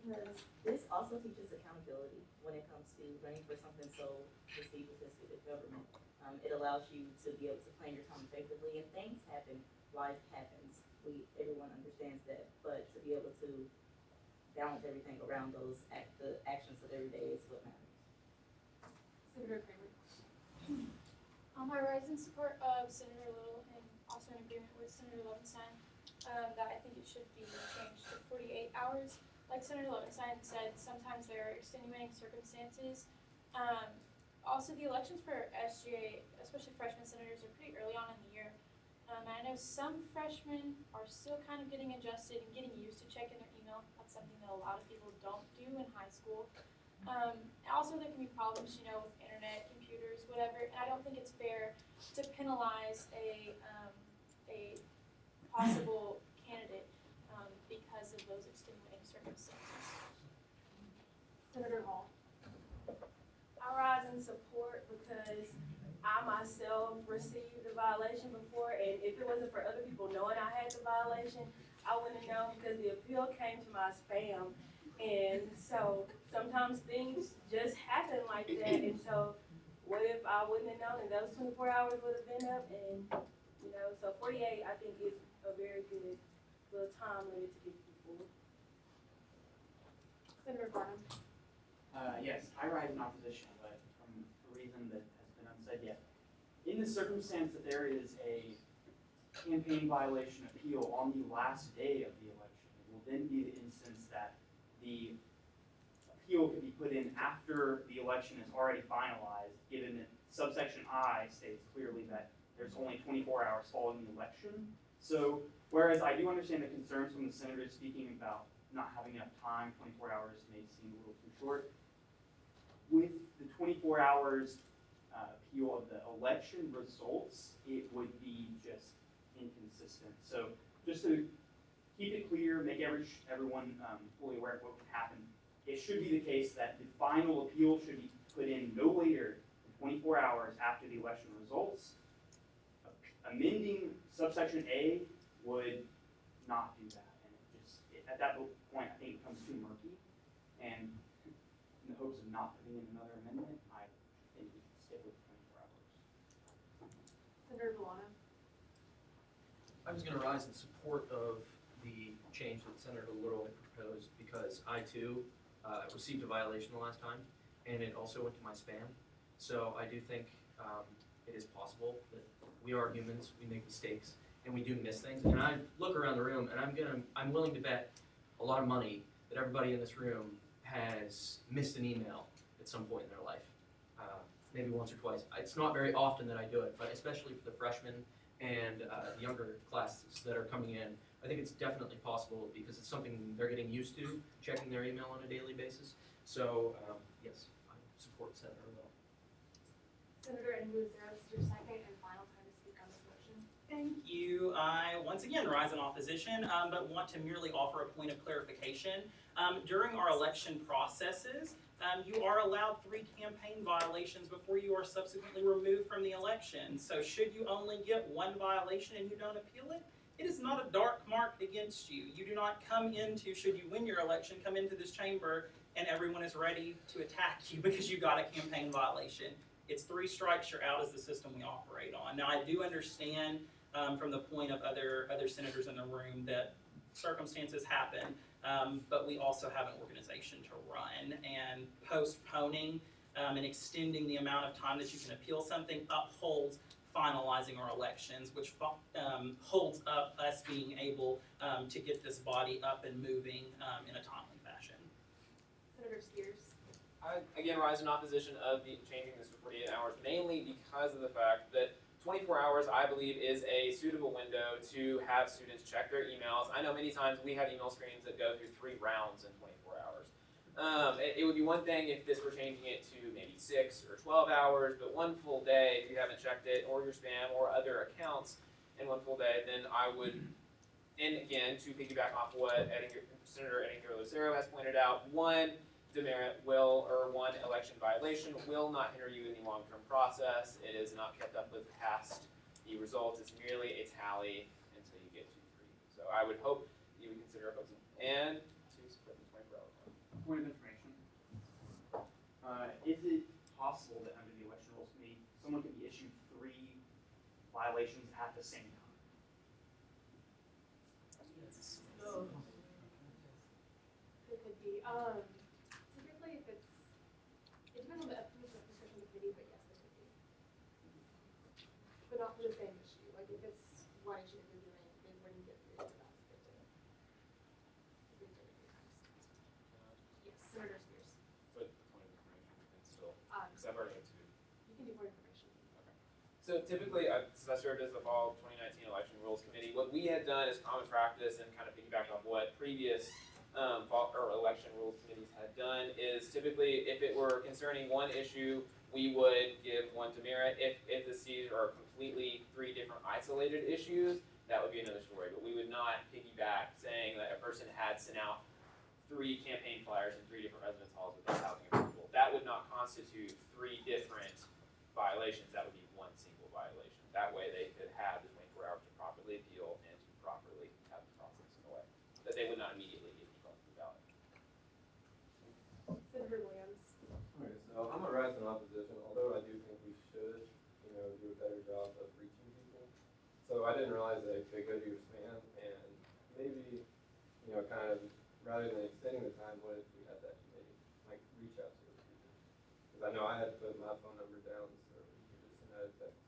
Speaker 5: because this also teaches accountability when it comes to running for something so prestigious as student government. It allows you to be able to plan your time effectively, and things happen, life happens. Everyone understands that, but to be able to balance everything around the actions of every day is what matters.
Speaker 2: Senator Kramer.
Speaker 13: I rise in support of Senator Little and also in agreement with Senator Levinstein that I think it should be changed to 48 hours. Like Senator Levinstein said, sometimes there are extenuating circumstances.
Speaker 19: Also, the elections for SGA, especially freshman senators, are pretty early on in the year. And I know some freshmen are still kind of getting adjusted and getting used to checking their email. That's something that a lot of people don't do in high school. Also, there can be problems, with internet, computers, whatever. And I don't think it's fair to penalize a possible candidate because of those extenuating circumstances.
Speaker 14: Senator Hall. I rise in support because I myself received the violation before, and if it wasn't for other people knowing I had the violation, I wouldn't have known because the appeal came to my spam. And so sometimes things just happen like that, and so what if I wouldn't have known and those 24 hours would have been up, and so 48 I think is a very good little time limit to give people.
Speaker 19: Senator Barnum.
Speaker 8: Yes, I rise in opposition, but from a reason that has been unsaid yet. In the circumstance that there is a campaign violation appeal on the last day of the election, it will then be the instance that the appeal can be put in after the election is already finalized, given that subsection I states clearly that there's only 24 hours following the election. So, whereas I do understand the concerns from the senators speaking about not having enough time, 24 hours may seem a little too short. With the 24 hours appeal of the election results, it would be just inconsistent. So just to keep it clear, make everyone fully aware of what would happen, it should be the case that the final appeal should be put in no later than 24 hours after the election results. Amending subsection A would not do that. And at that point, I think it becomes too murky. And in the hopes of not putting in another amendment, I think we should stick with 24 hours.
Speaker 19: Senator Delano.
Speaker 12: I was going to rise in support of the change that Senator Little had proposed because I too received a violation the last time, and it also went to my spam. So I do think it is possible that we are humans, we make mistakes, and we do miss things. And I look around the room, and I'm willing to bet a lot of money that everybody in this room has missed an email at some point in their life, maybe once or twice. It's not very often that I do it, but especially for the freshmen and the younger classes that are coming in, I think it's definitely possible because it's something they're getting used to, checking their email on a daily basis. So, yes, I support Senator Little.
Speaker 2: Senator Anguizera, this is your second and final time to speak on this motion.
Speaker 20: Thank you. I once again rise in opposition, but want to merely offer a point of clarification. During our election processes, you are allowed 3 campaign violations before you are subsequently removed from the election. So should you only get 1 violation and you don't appeal it, it is not a dark mark against you. You do not come into, should you win your election, come into this chamber and everyone is ready to attack you because you got a campaign violation. It's 3 strikes, you're out as the system we operate on. Now I do understand from the point of other senators in the room that circumstances happen, but we also have an organization to run, and postponing and extending the amount of time that you can appeal something upholds finalizing our elections, which holds up us being able to get this body up and moving in a timely fashion.
Speaker 2: Senator Spears.
Speaker 6: I, again, rise in opposition of changing this to 48 hours, mainly because of the fact that 24 hours, I believe, is a suitable window to have students check their emails. I know many times we have email screens that go through 3 rounds in 24 hours. It would be one thing if this were changing it to maybe 6 or 12 hours, but 1 full day, if you haven't checked it, or your spam, or other accounts in 1 full day, then I would, and again, to piggyback off what Senator Lucero has pointed out, 1 demerit will, or 1 election violation will not hinder you in the long-term process. It is not kept up with past the results. It's merely a tally until you get to 3. So I would hope you would consider opposing and to split the 24 hour time.
Speaker 8: Point of information. Is it possible that under the election rules committee, someone can be issued 3 violations at the same time?
Speaker 2: No. It could be. Typically, if it's, it depends on the discussion of the committee, but yes, it could be. But not for the same issue. Like if it's 1 issue that you're doing, then when you get 3, that's good to read it 3 times. Yes, Senator Spears.
Speaker 6: But the point of information, it's still, because I've already had 2. So typically, since I served as the fall 2019 election rules committee, what we had done as common practice and kind of piggybacking off what previous fall or election rules committees had done is typically if it were concerning one issue, we would give one demerit. If the C's are completely three different isolated issues, that would be another story. But we would not piggyback saying that a person had sent out 3 campaign flyers in 3 different residence halls without housing approval. That would not constitute 3 different violations. That would be one single violation. That way they could have the 24 hours to properly appeal and to properly have the process in a way that they would not immediately get people on the ballot.
Speaker 2: Senator Williams.
Speaker 21: Okay, so I'm a rise in opposition, although I do think we should, do a better job of reaching people. So I didn't realize that it could go to your spam, and maybe, kind of, rather than extending the time, what if we had that committee, like, reach out to those people? Because I know I had to put my phone number down, so you can just send out a text.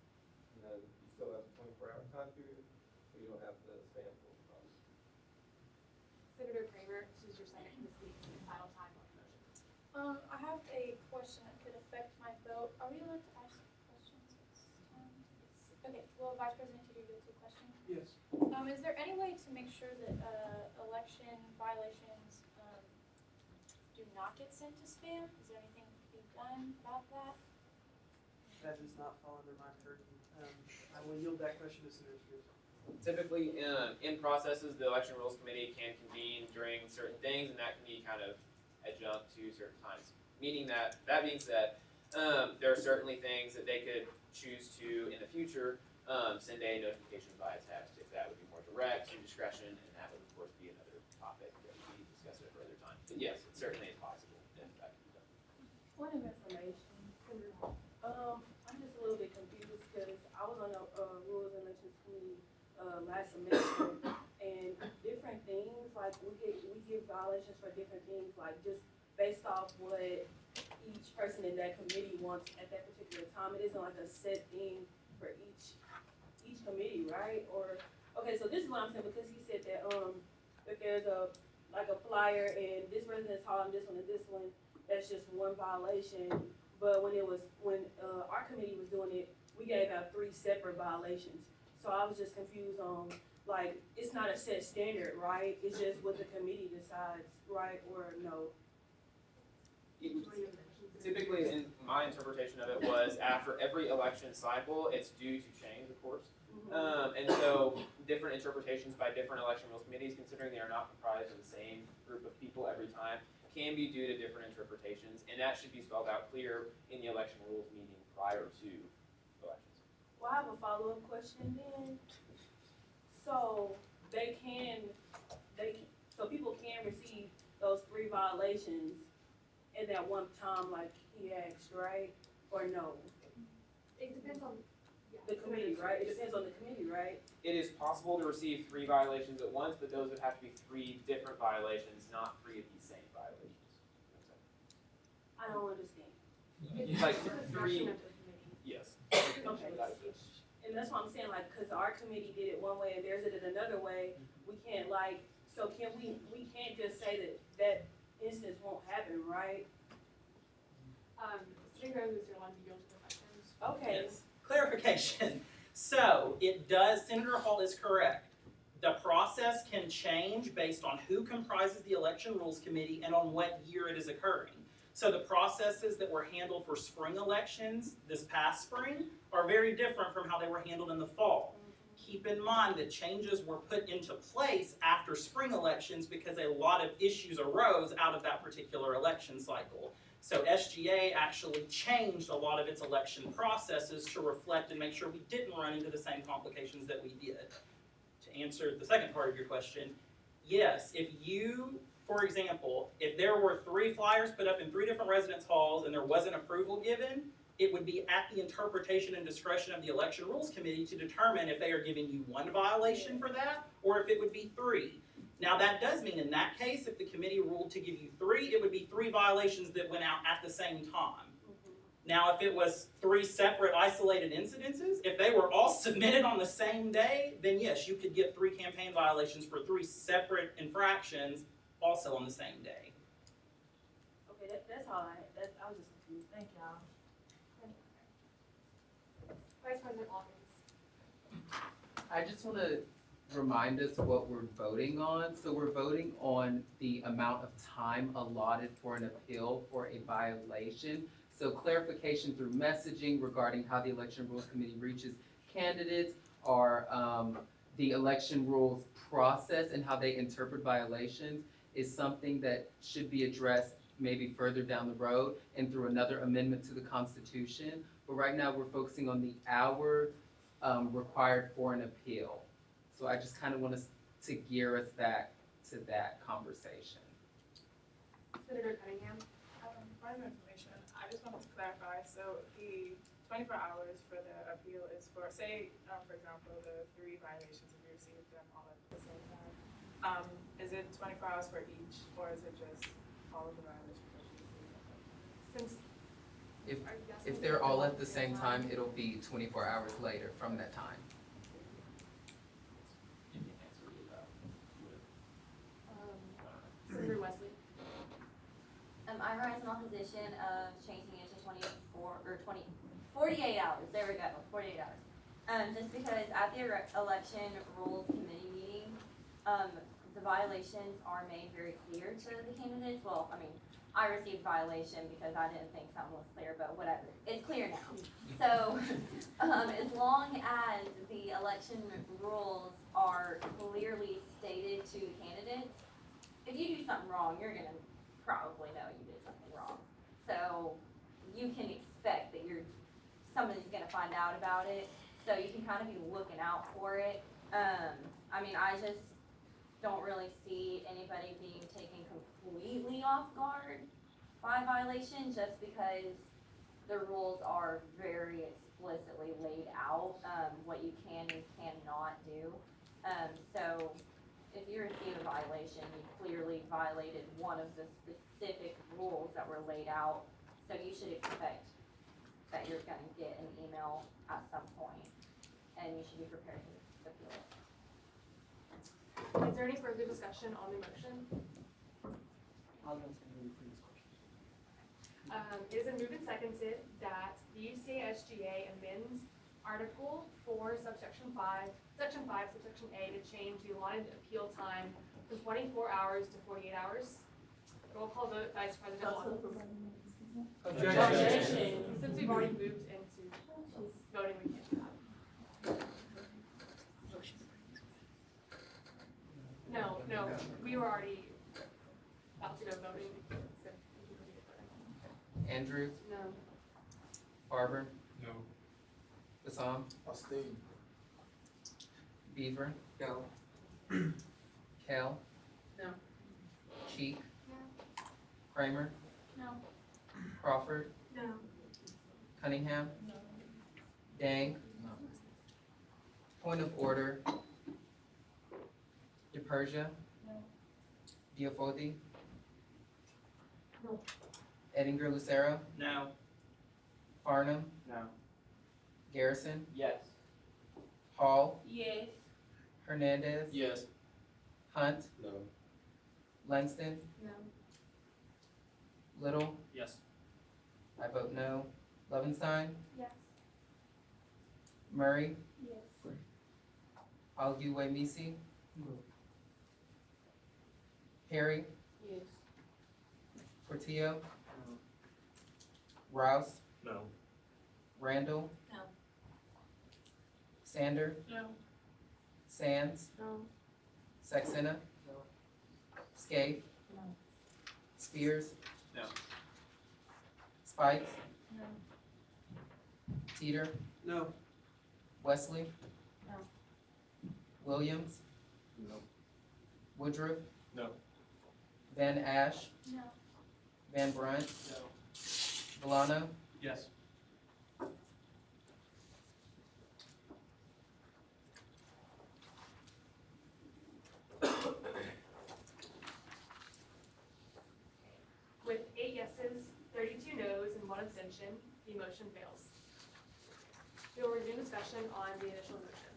Speaker 21: And then you still have a 24-hour time period, so you don't have the spam full problem.
Speaker 2: Senator Kramer, this is your second to speak in final time on the motion.
Speaker 19: I have a question that could affect my vote. Are we allowed to ask questions this time? Yes. Okay, well, Vice President Teeter, you have 2 questions.
Speaker 3: Yes.
Speaker 19: Is there any way to make sure that election violations do not get sent to spam? Is there anything to be done about that?
Speaker 3: That does not fall under my purview. I will yield that question to Senator Spears.
Speaker 6: Typically, in processes, the election rules committee can convene during certain things, and that can be kind of adjunct to certain times. Meaning that being said, there are certainly things that they could choose to, in the future, send a notification via text if that would be more direct, to discretion, and that would of course be another topic that we discuss at a further time. But yes, it certainly is possible if that can be done.
Speaker 14: Point of information. I'm just a little bit confused because I was on the Rules and Elections Committee last semester, and different things, like we give violations for different things, like just based off what each person in that committee wants at that particular time. It isn't like a set thing for each committee, right? Or, okay, so this is what I'm saying, because he said that if there's a flyer in this residence hall and this one, that's just one violation. But when our committee was doing it, we gave out 3 separate violations. So I was just confused on, like, it's not a set standard, right? It's just what the committee decides, right, or no?
Speaker 6: Typically, in my interpretation of it was after every election cycle, it's due to change, of course. And so different interpretations by different election rules committees, considering they are not comprised of the same group of people every time, can be due to different interpretations, and that should be spelled out clear in the election rules meeting prior to elections.
Speaker 14: Well, I have a follow-up question then. So so people can receive those 3 violations at that one time, like he asked, right? Or no?
Speaker 2: It depends on
Speaker 14: The committee, right? It depends on the committee, right?
Speaker 6: It is possible to receive 3 violations at once, but those would have to be 3 different violations, not 3 of the same violations.
Speaker 14: I don't understand.
Speaker 6: It's like 3, yes.
Speaker 14: Okay. And that's what I'm saying, like, because our committee did it one way and theirs did it another way, we can't so can we can't just say that instance won't happen, right?
Speaker 2: Senator Rose, you're on to yield to the questions.
Speaker 14: Okay.
Speaker 20: Yes. Clarification. So it does, Senator Hall is correct. The process can change based on who comprises the Election Rules Committee and on what year it is occurring. So the processes that were handled for spring elections this past spring are very different from how they were handled in the fall. Keep in mind that changes were put into place after spring elections because a lot of issues arose out of that particular election cycle. So SGA actually changed a lot of its election processes to reflect and make sure we didn't run into the same complications that we did. To answer the second part of your question, yes, if you, for example, if there were 3 flyers put up in 3 different residence halls and there wasn't approval given, it would be at the interpretation and discretion of the Election Rules Committee to determine if they are giving you 1 violation for that or if it would be 3. Now that does mean in that case, if the committee ruled to give you 3, it would be 3 violations that went out at the same time. Now if it was 3 separate isolated incidences, if they were all submitted on the same day, then yes, you could get 3 campaign violations for 3 separate infractions also on the same day.
Speaker 14: Okay, that's all I was just confused. Thank y'all.
Speaker 2: Vice President Hawkins.
Speaker 10: I just want to remind us what we're voting on. So we're voting on the amount of time allotted for an appeal for a violation. So clarification through messaging regarding how the Election Rules Committee reaches candidates, or the election rules process and how they interpret violations is something that should be addressed maybe further down the road and through another amendment to the Constitution. But right now, we're focusing on the hour required for an appeal. So I just kind of want us to gear us back to that conversation.
Speaker 2: Senator Cunningham.
Speaker 18: Point of information, I just wanted to clarify, so the 24 hours for the appeal is for, say, for example, the 3 violations, if you receive them all at the same time, is it 24 hours for each, or is it just all of the violations that you receive?
Speaker 10: If they're all at the same time, it'll be 24 hours later from that time.
Speaker 2: Senator Wesley.
Speaker 16: I rise in opposition of changing it to 48 hours, there we go, 48 hours. Just because at the election rules committee meeting, the violations are made very clear to the candidates. Well, I mean, I received violation because I didn't think something was clear, but whatever, it's clear now. So, as long as the election rules are clearly stated to the candidates, if you do something wrong, you're gonna probably know you did something wrong. So, you can expect that somebody's gonna find out about it, so you can kind of be looking out for it. I mean, I just don't really see anybody being taken completely off guard by violation, just because the rules are very explicitly laid out, what you can and cannot do. So if you receive a violation, you clearly violated one of the specific rules that were laid out, so you should expect that you're gonna get an email at some point, and you should be prepared to appeal it.
Speaker 2: Is there any further discussion on the motion? It is moved and seconded that the UCASGA amends Article 4, Subsection 5, Section 5, Subsection A to change the allotted appeal time from 24 hours to 48 hours. Roll call vote, Vice President Hawkins.
Speaker 3: Objection.
Speaker 2: Since we've already moved into voting, we can't do that. No, we were already about to go voting. So
Speaker 10: Andrews,
Speaker 2: no.
Speaker 10: Barber,
Speaker 17: No.
Speaker 10: Bassam,
Speaker 17: Abstain.
Speaker 10: Beaver,
Speaker 3: No.
Speaker 10: Kell,
Speaker 2: No.
Speaker 10: Cheek,
Speaker 2: No.
Speaker 10: Kramer,
Speaker 7: No.
Speaker 10: Crawford,
Speaker 2: No.
Speaker 10: Cunningham, Dang. Point of order. DePersia. Diafodi.
Speaker 2: No.
Speaker 10: Eddinger Lucero.
Speaker 20: No.
Speaker 10: Farnham.
Speaker 8: No.
Speaker 10: Garrison.
Speaker 8: Yes.
Speaker 10: Hall.
Speaker 14: Yes.
Speaker 10: Hernandez.
Speaker 17: Yes.
Speaker 10: Hunt.
Speaker 17: No.
Speaker 10: Langston.
Speaker 2: No.
Speaker 10: Little.
Speaker 17: Yes.
Speaker 10: I vote no. Levenstein.
Speaker 2: Yes.
Speaker 10: Murray.
Speaker 2: Yes.
Speaker 10: Algue Misi. Perry.
Speaker 2: Yes.
Speaker 10: Portillo. Rouse.
Speaker 17: No.
Speaker 10: Randall.
Speaker 2: No.
Speaker 10: Sander.
Speaker 2: No.
Speaker 10: Sands.
Speaker 2: No.
Speaker 10: Saxena.
Speaker 17: No.
Speaker 10: Skate.
Speaker 2: No.
Speaker 10: Spears.
Speaker 17: No.
Speaker 10: Spikes.
Speaker 2: No.
Speaker 10: Teeter.
Speaker 3: No.
Speaker 10: Wesley.
Speaker 2: No.
Speaker 10: Williams.
Speaker 17: No.
Speaker 10: Woodruff.
Speaker 17: No.
Speaker 10: Van Ash.
Speaker 2: No.
Speaker 10: Van Brunt.
Speaker 17: No.
Speaker 10: Volano.
Speaker 17: Yes.
Speaker 2: With 8 yeses, 32 noes, and 1 abstention, the motion fails. We will resume discussion on the initial motion.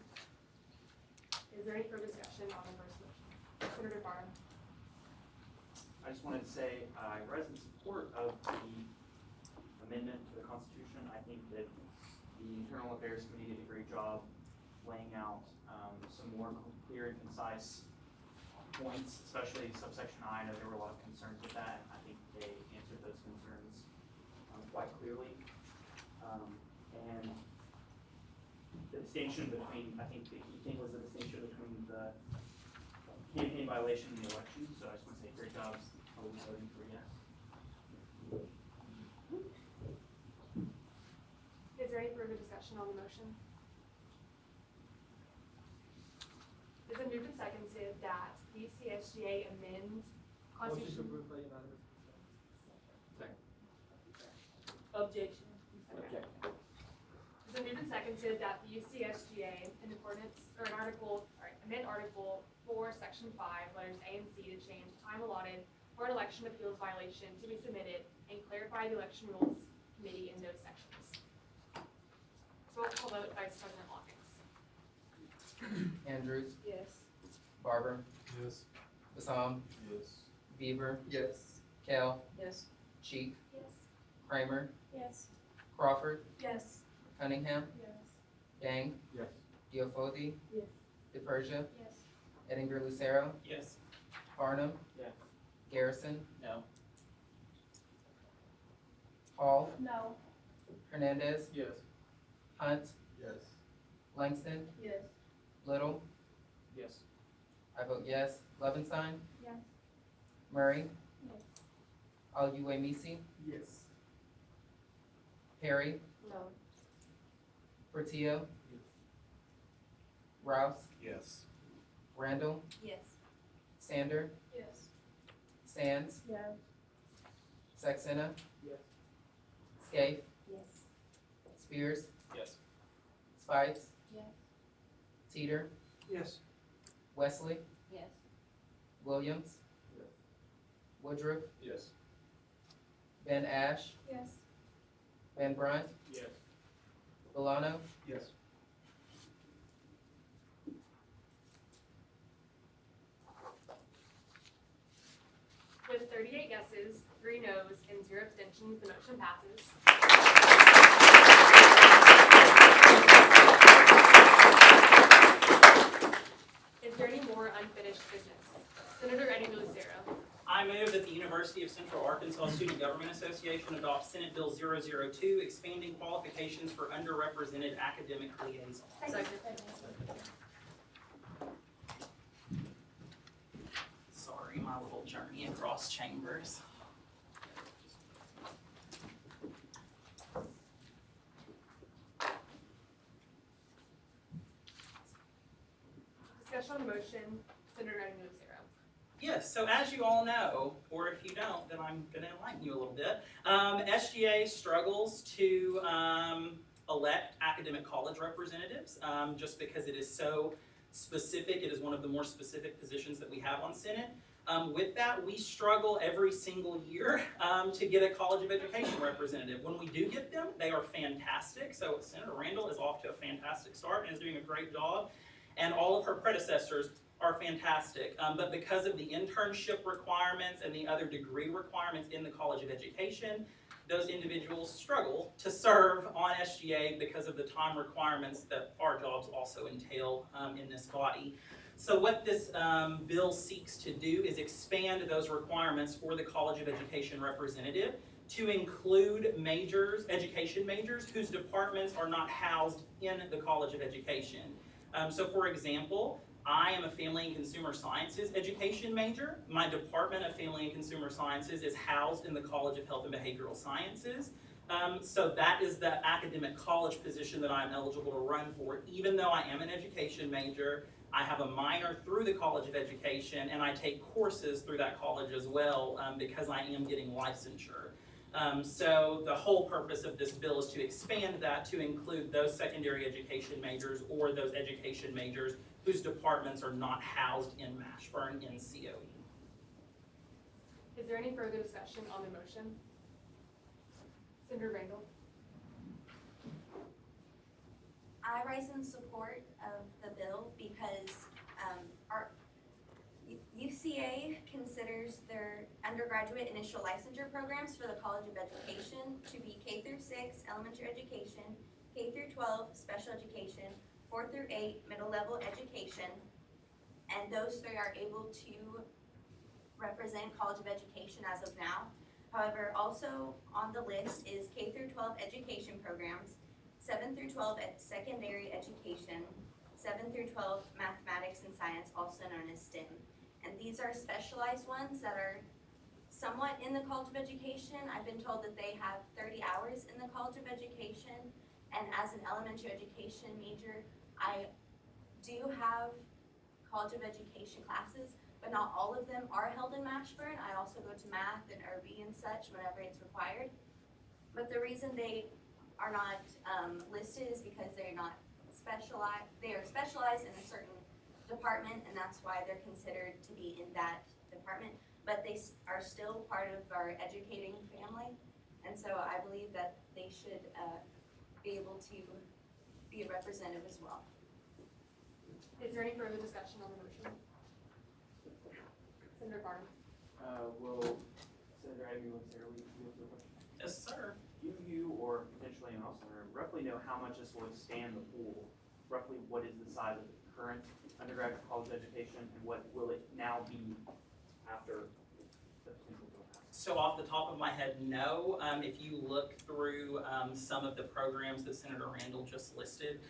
Speaker 2: Is there any further discussion on the first motion? Senator Farnham.
Speaker 8: I just wanted to say, I rise in support of the amendment to the Constitution. I think that the
Speaker 9: Internal Affairs Committee did a great job laying out some more clear and concise points, especially subsection I. I know there were a lot of concerns with that, and I think they answered those concerns quite clearly. And the distinction between, I think the key thing was the distinction between the campaign violation and the election. So I just want to say great job. I will be voting for yes.
Speaker 2: Is there any further discussion on the motion? It's been moved and seconded that the UCSGA amend
Speaker 11: Motion to
Speaker 2: Constitution.
Speaker 11: approve by unanimous consent.
Speaker 14: Objection.
Speaker 2: Okay. It's been moved and seconded that the UCSGA, in accordance, or an article, amend Article 4, Section 5, letters A and C to change time allotted for an election appeals violation to be submitted and clarify the election rules committee in those sections. Roll call vote, Vice President Hawkins.
Speaker 10: Andrews,
Speaker 14: Yes.
Speaker 10: Barber,
Speaker 17: Yes.
Speaker 10: Bassam,
Speaker 17: Yes.
Speaker 10: Beaver,
Speaker 17: Yes.
Speaker 10: Kale,
Speaker 14: Yes.
Speaker 10: Cheek,
Speaker 14: Yes.
Speaker 10: Kramer,
Speaker 14: Yes.
Speaker 10: Crawford,
Speaker 14: Yes.
Speaker 10: Cunningham,
Speaker 14: Yes.
Speaker 10: Dang,
Speaker 17: Yes.
Speaker 10: Diofodi,
Speaker 14: Yes.
Speaker 10: DePersia,
Speaker 14: Yes.
Speaker 10: Eddinger Lucero,
Speaker 20: Yes.
Speaker 10: Farnham,
Speaker 9: Yes.
Speaker 10: Garrison,
Speaker 20: No.
Speaker 10: Hall,
Speaker 14: No.
Speaker 10: Hernandez,
Speaker 17: Yes.
Speaker 10: Hunt,
Speaker 17: Yes.
Speaker 10: Langston,
Speaker 14: Yes.
Speaker 10: Little,
Speaker 17: Yes.
Speaker 10: I vote yes. Levenstein,
Speaker 14: Yes.
Speaker 10: Murray,
Speaker 14: Yes.
Speaker 10: Al-Uwaimisi,
Speaker 17: Yes.
Speaker 10: Perry,
Speaker 14: No.
Speaker 10: Portillo, Rouse,
Speaker 17: Yes.
Speaker 10: Randall,
Speaker 14: Yes.
Speaker 10: Sander,
Speaker 14: Yes.
Speaker 10: Sands,
Speaker 14: Yes.
Speaker 10: Saxena,
Speaker 17: Yes.
Speaker 10: Scaife,
Speaker 14: Yes.
Speaker 10: Spears,
Speaker 17: Yes.
Speaker 10: Spites,
Speaker 14: Yes.
Speaker 10: Teeter,
Speaker 3: Yes.
Speaker 10: Wesley,
Speaker 14: Yes.
Speaker 10: Williams,
Speaker 17: Yes.
Speaker 10: Woodruff,
Speaker 17: Yes.
Speaker 10: Ben Ash,
Speaker 14: Yes.
Speaker 10: Van Brunt,
Speaker 17: Yes.
Speaker 10: Bolano,
Speaker 17: Yes.
Speaker 2: With 38 yeses, 3 noes, and 0 abstentions, the motion passes. Is there any more unfinished business? Senator Eddinger Lucero.
Speaker 20: I move that the University of Central Arkansas Student Government Association adopt Senate Bill 002, expanding qualifications for underrepresented academic liaisons.
Speaker 2: Second.
Speaker 20: Sorry, my little journey across chambers.
Speaker 2: Discussion on the motion, Senator Eddinger Lucero.
Speaker 20: Yes, so as you all know, or if you don't, then I'm going to enlighten you a little bit. SGA struggles to elect academic college representatives just because it is so specific. It is one of the more specific positions that we have on Senate. With that, we struggle every single year to get a College of Education representative. When we do get them, they are fantastic. So Senator Randall is off to a fantastic start and is doing a great job. And all of her predecessors are fantastic. But because of the internship requirements and the other degree requirements in the College of Education, those individuals struggle to serve on SGA because of the time requirements that our jobs also entail in this body. So what this bill seeks to do is expand those requirements for the College of Education representative to include majors, education majors, whose departments are not housed in the College of Education. So for example, I am a Family and Consumer Sciences education major. My Department of Family and Consumer Sciences is housed in the College of Health and Behavioral Sciences. So that is the academic college position that I'm eligible to run for. Even though I am an education major, I have a minor through the College of Education, and I take courses through that college as well because I am getting licensure. So the whole purpose of this bill is to expand that to include those secondary education majors or those education majors whose departments are not housed in Mashburn in COE.
Speaker 2: Is there any further discussion on the motion? Senator Randall.
Speaker 16: I rise in support of the bill because our UCA considers their undergraduate initial licensure programs for the College of Education to be K through 6 elementary education K through 12 special education, 4 through 8 middle level education, and those three are able to represent College of Education as of now. However, also on the list is K through 12 education programs, 7 through 12 secondary education, 7 through 12 mathematics and science, also known as STEM. And these are specialized ones that are somewhat in the College of Education. I've been told that they have 30 hours in the College of Education. And as an elementary education major, I do have College of Education classes, but not all of them are held in Mashburn. I also go to math and IRB and such whenever it's required. But the reason they are not listed is because they're not specialized. They are specialized in a certain department, and that's why they're considered to be in that department. But they are still part of our educating family, and so I believe that they should be able to be a representative as well.
Speaker 2: Is there any further discussion on the motion? Senator Barnes.
Speaker 8: Will Senator Agnew and Sarah, will you answer the question?
Speaker 20: Yes, sir.
Speaker 8: Do you or potentially an officer roughly know how much this will expand the pool? Roughly what is the size of the current undergraduate college education, and what will it now be after the potential bill passes?
Speaker 20: So off the top of my head, no. If you look through some of the programs that Senator Randall just listed,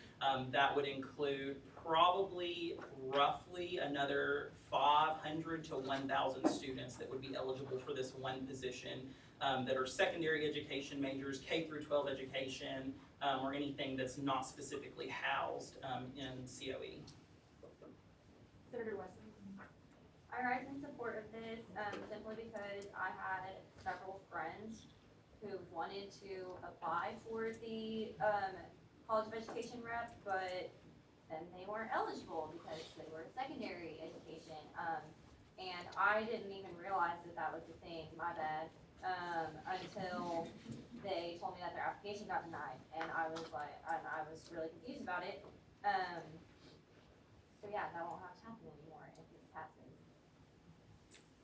Speaker 20: that would include probably roughly another 500 to 1,000 students that would be eligible for this one position that are secondary education majors, K through 12 education, or anything that's not specifically housed in COE.
Speaker 2: Senator Wesley.
Speaker 16: I rise in support of this simply because I had several friends who wanted to apply for the College of Education rep, but then they weren't eligible because they were secondary education. And I didn't even realize that that was the thing, my bad, until they told me that their application got denied. And I was like, and I was really confused about it. So yeah, that won't have to happen anymore if this passes.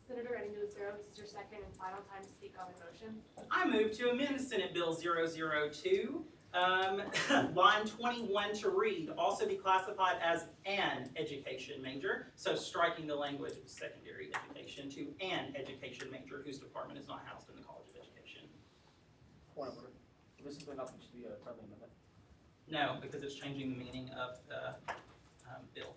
Speaker 2: Senator Agnew, this is your second and final time to speak on the motion.
Speaker 20: I move to amend Senate Bill 002, line 21 to read, also be classified as an education major, so striking the language of secondary education to an education major whose department is not housed in the College of Education.
Speaker 11: Point of order. This is not to be a friendly amendment.
Speaker 20: No, because it's changing the meaning of the bill.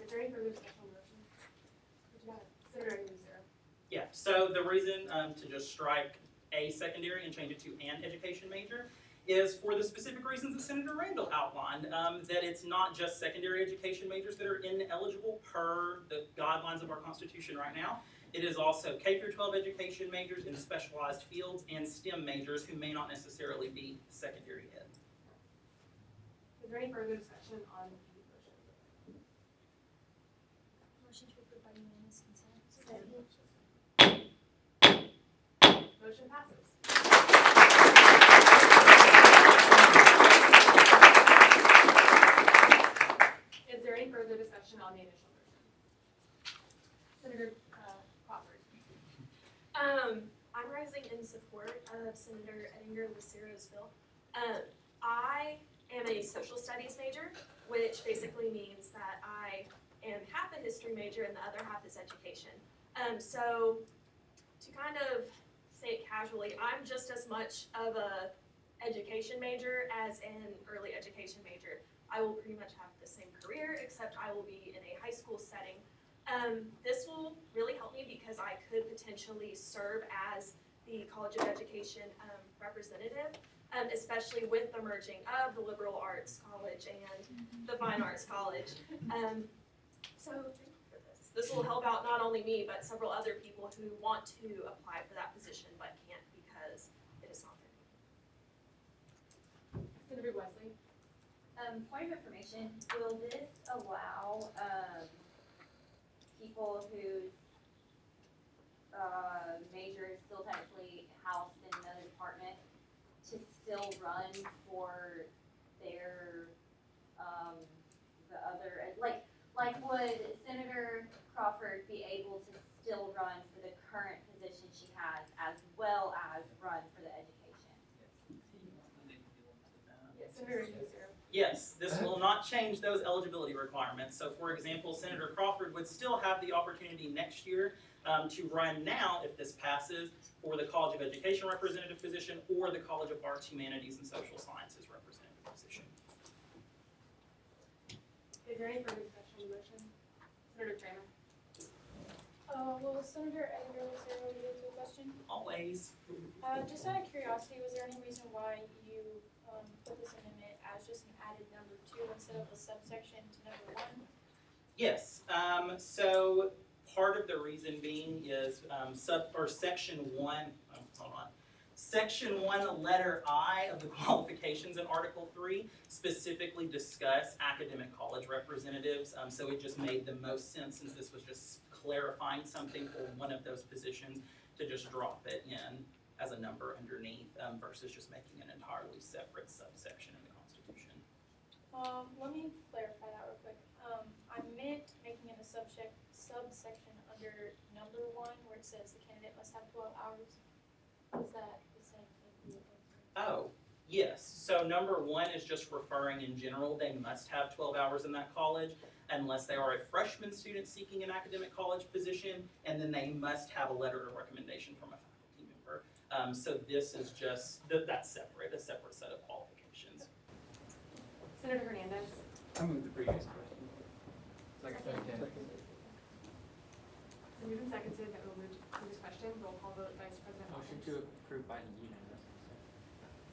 Speaker 2: Is there any further discussion on the motion? Senator Agnew, Sarah.
Speaker 20: Yeah, so the reason to just strike a secondary and change it to an education major is for the specific reasons that Senator Randall outlined, that it's not just secondary education majors that are ineligible per the guidelines of our Constitution right now. It is also K through 12 education majors in specialized fields and STEM majors who may not necessarily be secondary ed.
Speaker 2: Is there any further discussion on the motion?
Speaker 7: Motion to approve by unanimous consent.
Speaker 2: Motion passes. Is there any further discussion on the initial motion? Senator Crawford.
Speaker 13: I'm rising in support of Senator Ettinger Lucero's bill. I am a social studies major, which basically means that I am half a history major and the other half is education. So to kind of say it casually, I'm just as much of a education major as an early education major. I will pretty much have the same career, except I will be in a high school setting. This will really help me because I could potentially serve as the College of Education representative, especially with the merging of the Liberal Arts College and the Fine Arts College. So thank you for this. This will help out not only me, but several other people who want to apply for that position but can't because it is not there.
Speaker 2: Senator Wesley.
Speaker 16: Point of information, will this allow people whose major is still technically housed in the department to still run for their, the other, like would Senator Crawford be able to still run for the current position she has as well as run for the education?
Speaker 2: Senator User.
Speaker 20: Yes, this will not change those eligibility requirements. So for example, Senator Crawford would still have the opportunity next year to run now, if this passes, for the College of Education representative position or the College of Arts, Humanities, and Social Sciences representative position.
Speaker 2: Is there any further discussion on the motion? Senator Kramer.
Speaker 19: Will Senator Edgar Lucero be able to a question?
Speaker 20: Always.
Speaker 19: Just out of curiosity, was there any reason why you put this amendment as just an added number 2 instead of a subsection to number 1?
Speaker 20: Yes. So part of the reason being is section 1. Hold on. Section 1, letter I of the qualifications in Article 3 specifically discuss academic college representatives. So it just made the most sense, since this was just clarifying something for one of those positions, to just drop it in as a number underneath versus just making an entirely separate subsection in the Constitution.
Speaker 19: Let me clarify that real quick. I meant making it a subsection under number 1 where it says the candidate must have 12 hours. Is that the same thing?
Speaker 20: Oh, yes. So number 1 is just referring in general. They must have 12 hours in that college unless they are a freshman student seeking an academic college position, and then they must have a letter of recommendation from a faculty member. So this is just, that's separate, a separate set of qualifications.
Speaker 2: Senator Hernandez.
Speaker 11: I moved the previous question.
Speaker 2: Second. So moved and seconded that we'll move to this question. Roll call vote, Vice President
Speaker 11: Motion
Speaker 2: Hawkins.
Speaker 11: to approve by unanimous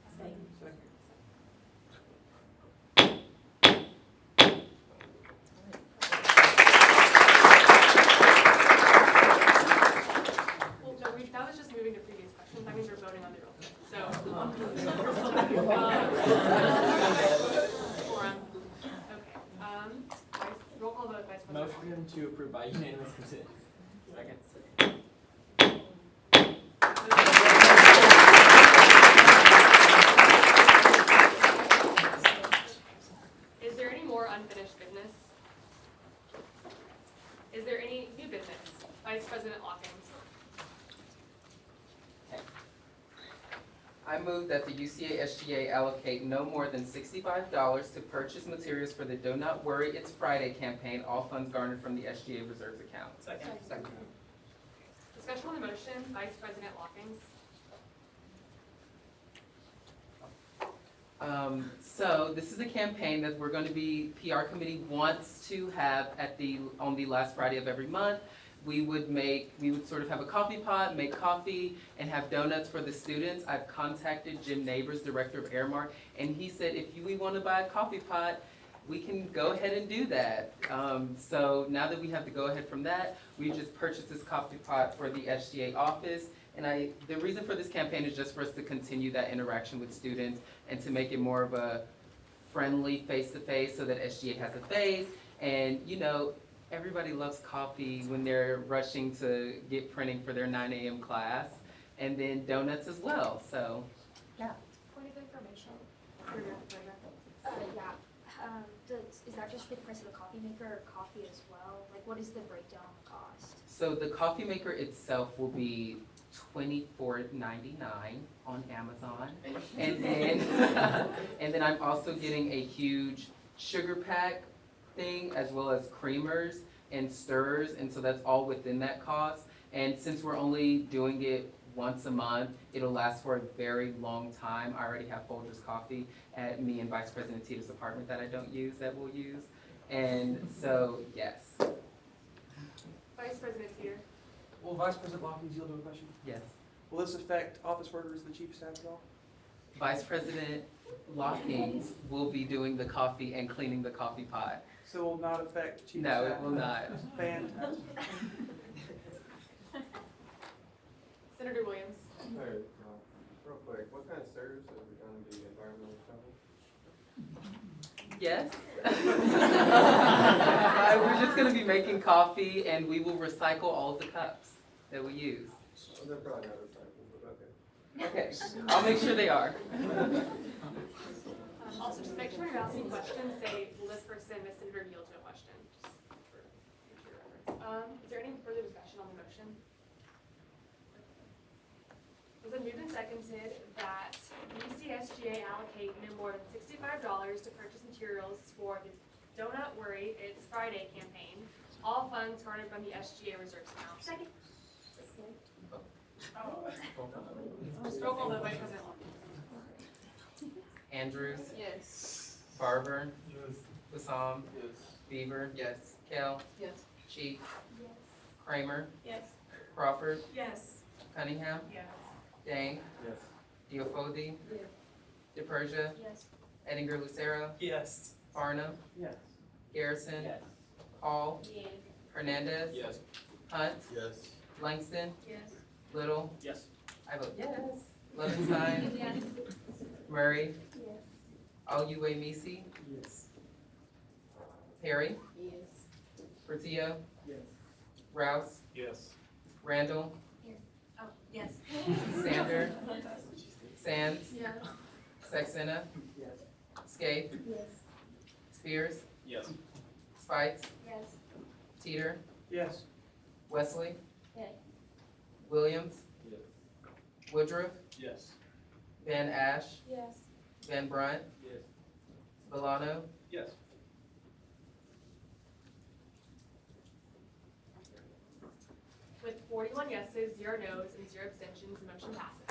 Speaker 11: consent.
Speaker 5: Second.
Speaker 2: Well, no, that was just moving to previous questions. That means we're voting on the roll. So, forum. Okay. Roll call vote, Vice President.
Speaker 11: Motion to approve by unanimous consent. Second.
Speaker 2: Is there any more unfinished business? Is there any new business? Vice President Hawkins.
Speaker 1: I move that the UCASGA allocate no more than $65 to purchase materials for the Do Not Worry, It's Friday campaign, all funds garnered from the SGA Reserves account.
Speaker 20: Second.
Speaker 2: Discussion on the motion, Vice President Hawkins.
Speaker 1: So this is a campaign that we're going to be, PR committee wants to have on the last Friday of every month. We would sort of have a coffee pot, make coffee, and have donuts for the students. I've contacted Jim Neighbors, director of Airmark, and he said if we want to buy a coffee pot, we can go ahead and do that. So now that we have the go-ahead from that, we just purchased this coffee pot for the SGA office. And the reason for this campaign is just for us to continue that interaction with students and to make it more of a friendly face-to-face so that SGA has a face. And, you know, everybody loves coffee when they're rushing to get printing for their 9 a.m. class. And then donuts as well, so, yeah.
Speaker 7: Point of information. Is that just for the price of the coffee maker or coffee as well? Like, what is the breakdown on the cost?
Speaker 1: So the coffee maker itself will be $24.99 on Amazon. And then, and then I'm also getting a huge sugar pack thing as well as creamers and stirrers, and so that's all within that cost. And since we're only doing it once a month, it'll last for a very long time. I already have Folgers coffee at me and Vice President Tita's apartment that I don't use, that we'll use. And so, yes.
Speaker 2: Vice President Teeter.
Speaker 3: Will Vice President Hawkins yield to a question?
Speaker 1: Yes.
Speaker 3: Will this affect office workers, the chief of staff at all?
Speaker 1: Vice President Lockings will be doing the coffee and cleaning the coffee pot.
Speaker 3: So it will not affect chief of
Speaker 1: No,
Speaker 3: staff?
Speaker 1: it will not.
Speaker 3: Fantastic.
Speaker 2: Senator Williams.
Speaker 21: Hey, real quick, what kind of serves are we going to be environmentally friendly?
Speaker 1: Yes. We're just going to be making coffee, and we will recycle all of the cups that we use.
Speaker 21: Well, they're probably not recyclable, but okay.
Speaker 1: Okay, I'll make sure they are.
Speaker 2: Also, just make sure you're asking questions, say, will this person miss it or yield to a question? Just for future reference. Is there any further discussion on the motion? It was moved and seconded that UCSGA allocate no more than $65 to purchase materials for the Don't Worry, It's Friday campaign. All funds garnered from the SGA reserves account.
Speaker 4: Second.
Speaker 2: Roll call vote by President Long.
Speaker 1: Andrews,
Speaker 9: Yes.
Speaker 1: Barber,
Speaker 17: Yes.
Speaker 1: Bassam,
Speaker 17: Yes.
Speaker 1: Beaver, yes. Kell,
Speaker 9: Yes.
Speaker 1: Cheek,
Speaker 4: Yes.
Speaker 1: Kramer,
Speaker 9: Yes.
Speaker 1: Crawford,
Speaker 9: Yes.
Speaker 1: Cunningham,
Speaker 9: Yes.
Speaker 1: Dane,
Speaker 17: Yes.
Speaker 1: Diofodi,
Speaker 9: Yes.
Speaker 1: DePersia,
Speaker 9: Yes.
Speaker 1: Eddinger Lucero,
Speaker 20: Yes.
Speaker 1: Farnham,
Speaker 17: Yes.
Speaker 1: Garrison,
Speaker 17: Yes.
Speaker 1: Hall,
Speaker 4: Yes.
Speaker 1: Hernandez,
Speaker 17: Yes.
Speaker 1: Hunt,
Speaker 17: Yes.
Speaker 1: Langston,
Speaker 9: Yes.
Speaker 1: Little,
Speaker 17: Yes.
Speaker 1: I vote yes. Levenstein,
Speaker 4: Yes.
Speaker 1: Murray,
Speaker 4: Yes.
Speaker 1: Alue Misi,
Speaker 17: Yes.
Speaker 1: Perry,
Speaker 9: Yes.
Speaker 1: Portillo,
Speaker 17: Yes.
Speaker 1: Rouse,
Speaker 17: Yes.
Speaker 1: Randall,
Speaker 9: Oh, yes.
Speaker 1: Sander, Sands,
Speaker 9: Yes.
Speaker 1: Saxena,
Speaker 17: Yes.
Speaker 1: Scape,
Speaker 4: Yes.
Speaker 1: Spears,
Speaker 17: Yes.
Speaker 1: Spites,
Speaker 4: Yes.
Speaker 1: Teeter,
Speaker 3: Yes.
Speaker 1: Wesley,
Speaker 4: Yes.
Speaker 1: Williams,
Speaker 17: Yes.
Speaker 1: Woodruff,
Speaker 17: Yes.
Speaker 1: Van Ash,
Speaker 4: Yes.
Speaker 1: Van Brunt,
Speaker 17: Yes.
Speaker 1: Valano,
Speaker 17: Yes.
Speaker 2: With 41 yeses, 0 nos, and 0 abstentions, the motion passes.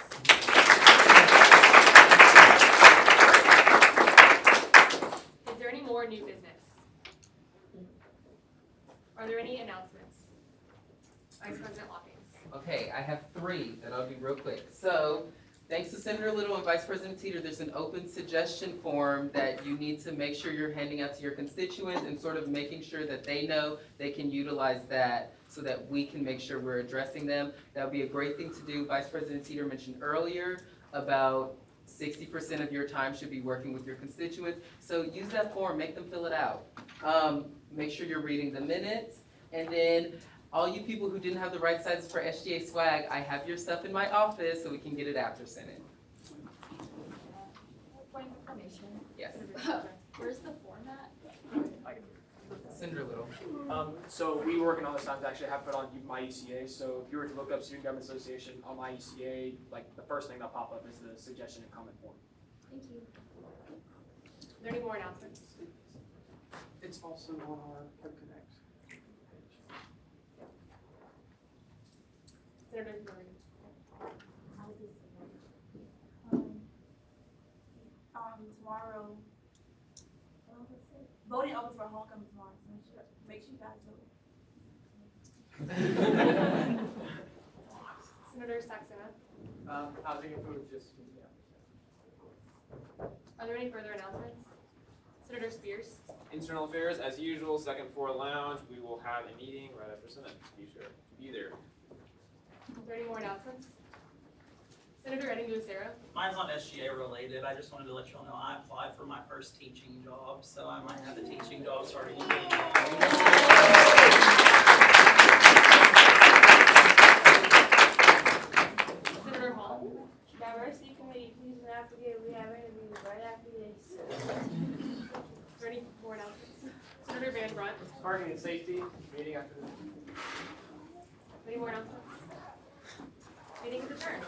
Speaker 2: Is there any more new business? Are there any announcements? Vice President Lockings.
Speaker 1: Okay, I have 3, and I'll be real quick. So, thanks to Senator Little and Vice President Teeter, there's an open suggestion form that you need to make sure you're handing out to your constituents and sort of making sure that they know they can utilize that so that we can make sure we're addressing them. That would be a great thing to do. Vice President Teeter mentioned earlier about 60% of your time should be working with your constituents. So use that form, make them fill it out. Make sure you're reading the minutes, and then all you people who didn't have the right sizes for SGA swag, I have your stuff in my office so we can get it after Senate.
Speaker 7: Point of information.
Speaker 1: Yes.
Speaker 7: Where's the format?
Speaker 1: Senator Little.
Speaker 15: So we working on this time to actually have put on my UCA. So if you were to look up Student Government Association on my UCA, like the first thing that'll pop up is the suggestion and comment form.
Speaker 7: Thank you.
Speaker 2: Are there any more announcements?
Speaker 3: It's also on our Code Connect page.
Speaker 2: Senator Murray.
Speaker 14: Tomorrow, voting opens for homecoming tomorrow, so make sure you guys vote.
Speaker 2: Senator Saxena.
Speaker 17: Housing and food just,
Speaker 2: Are there any further announcements? Senator Spears.
Speaker 6: Internal Affairs, as usual, second floor lounge. We will have a meeting right after Senate. Be sure to be there.
Speaker 2: Are there any more announcements? Senator Eddinger Lucero.
Speaker 20: Mine's not SGA related. I just wanted to let you all know I applied for my first teaching job, so I might have a teaching job starting in
Speaker 2: Senator Hall.
Speaker 14: Diversity Committee, please do not forget, we have interviews right after this.
Speaker 2: Are there any more announcements? Senator Van Brunt.
Speaker 17: parking and safety, meeting after this.
Speaker 2: Any more announcements? Meeting is adjourned.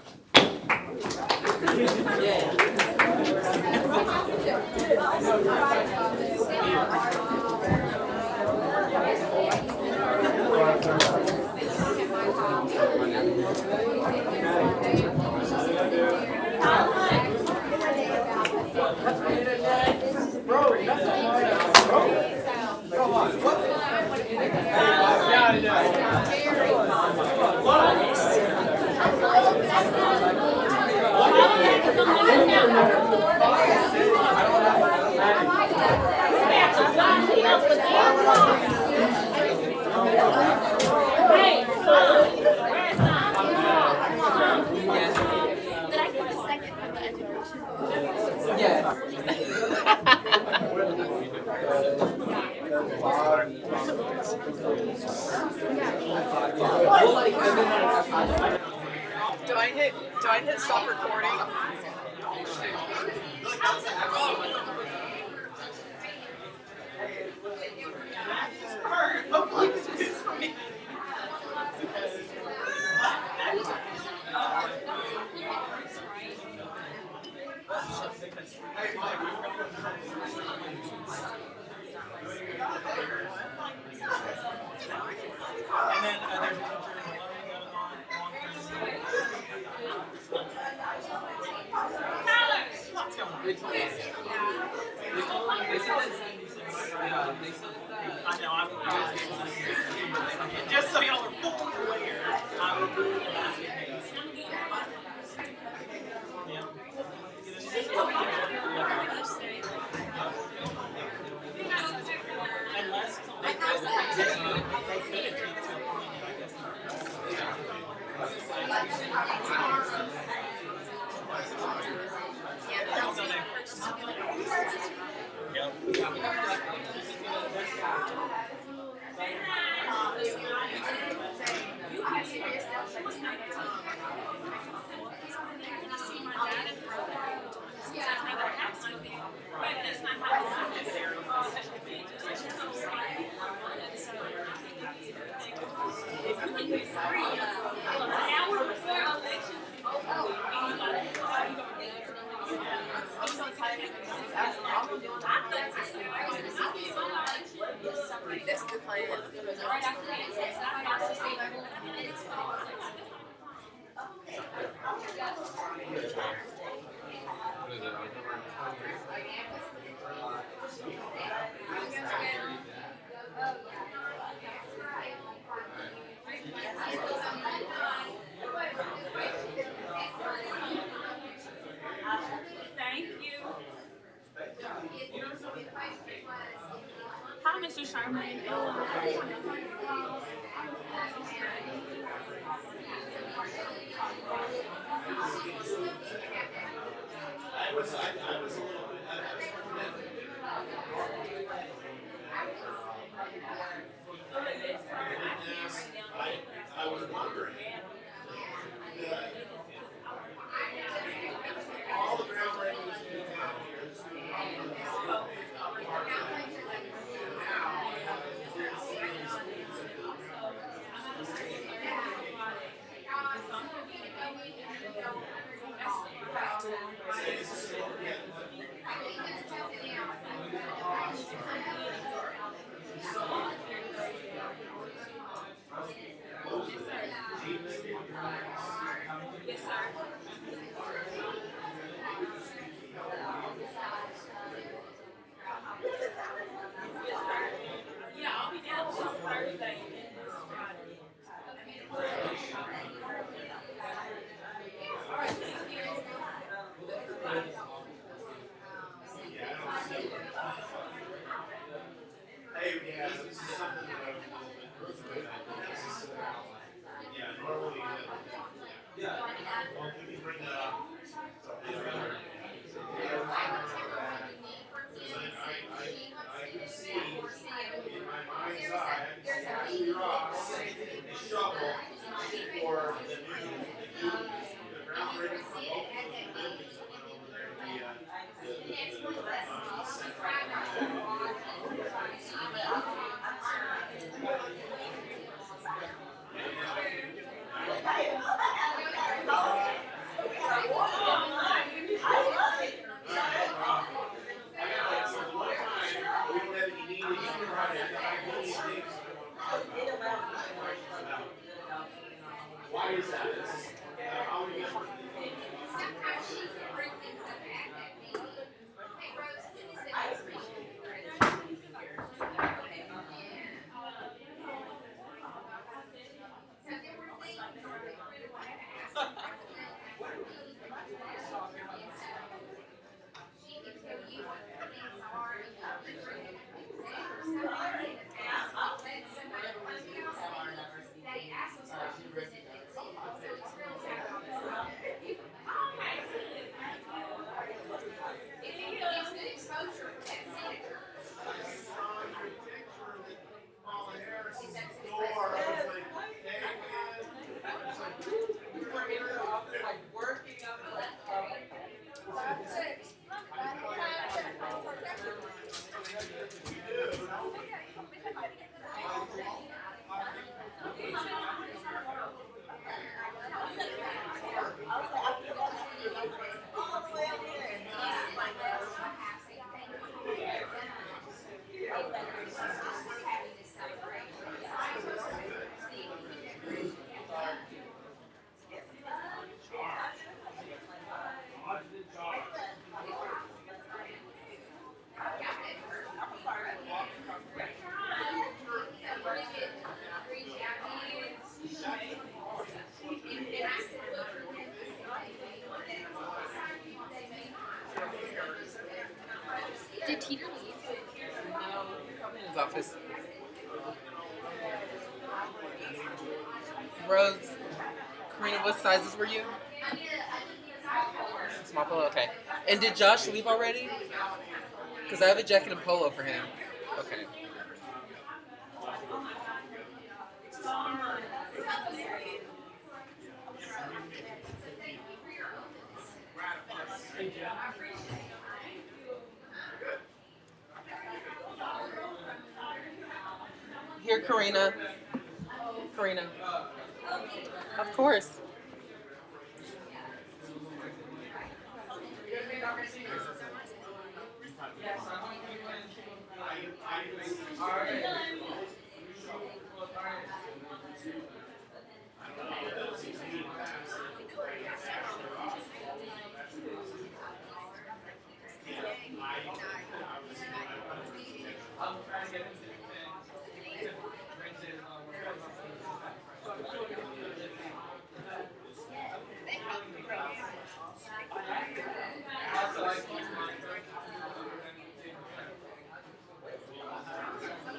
Speaker 1: Yes.
Speaker 9: Do I hit stop recording? Hopefully this is for me. And then there's a What's going on? I know, I will just so y'all are fully aware, I will do Unless they could have to a point, I guess.
Speaker 14: That's the plan. Right after Thank you. Hi, Mr. Sherman.
Speaker 12: I was wondering. All the groundbreaking was being down here.
Speaker 14: Yes, sir. Yeah, I'll be down this Thursday and this Friday. All right, thank you.
Speaker 12: Hey, yeah, this is something that I was a little bit frustrated about. This is yeah, normally, yeah. Well, can we bring that up? I can see in my mind's eye, I can see Ross a shovel for the groundbreaking for both of those buildings that went over there. Why is that? How we
Speaker 14: Sometimes she can bring things up back at me. Hey, Rose, when is it? So there were things that we wanted to ask. She can tell you what the things are and how you bring it up. Let somebody come in, they ask questions and then they
Speaker 1: Rose, Karina, what sizes were you? Small polo, okay. And did Josh leave already? Because I have a jacket and polo for him. Okay. Here, Karina. Karina. Of course.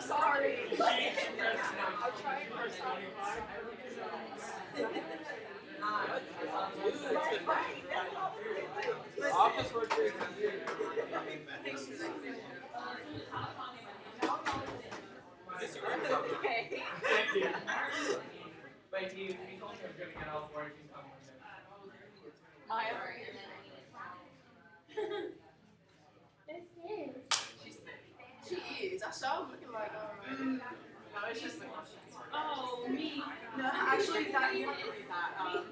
Speaker 9: Sorry. I'm trying to
Speaker 10: Office work is this your record?
Speaker 9: Okay.
Speaker 10: Thank you.
Speaker 11: But he told me he was gonna get off work, he's coming with me.
Speaker 9: Maya. She is. I saw him looking like, no, it's just the
Speaker 14: Oh, me.
Speaker 9: No, actually, that, you have to read that.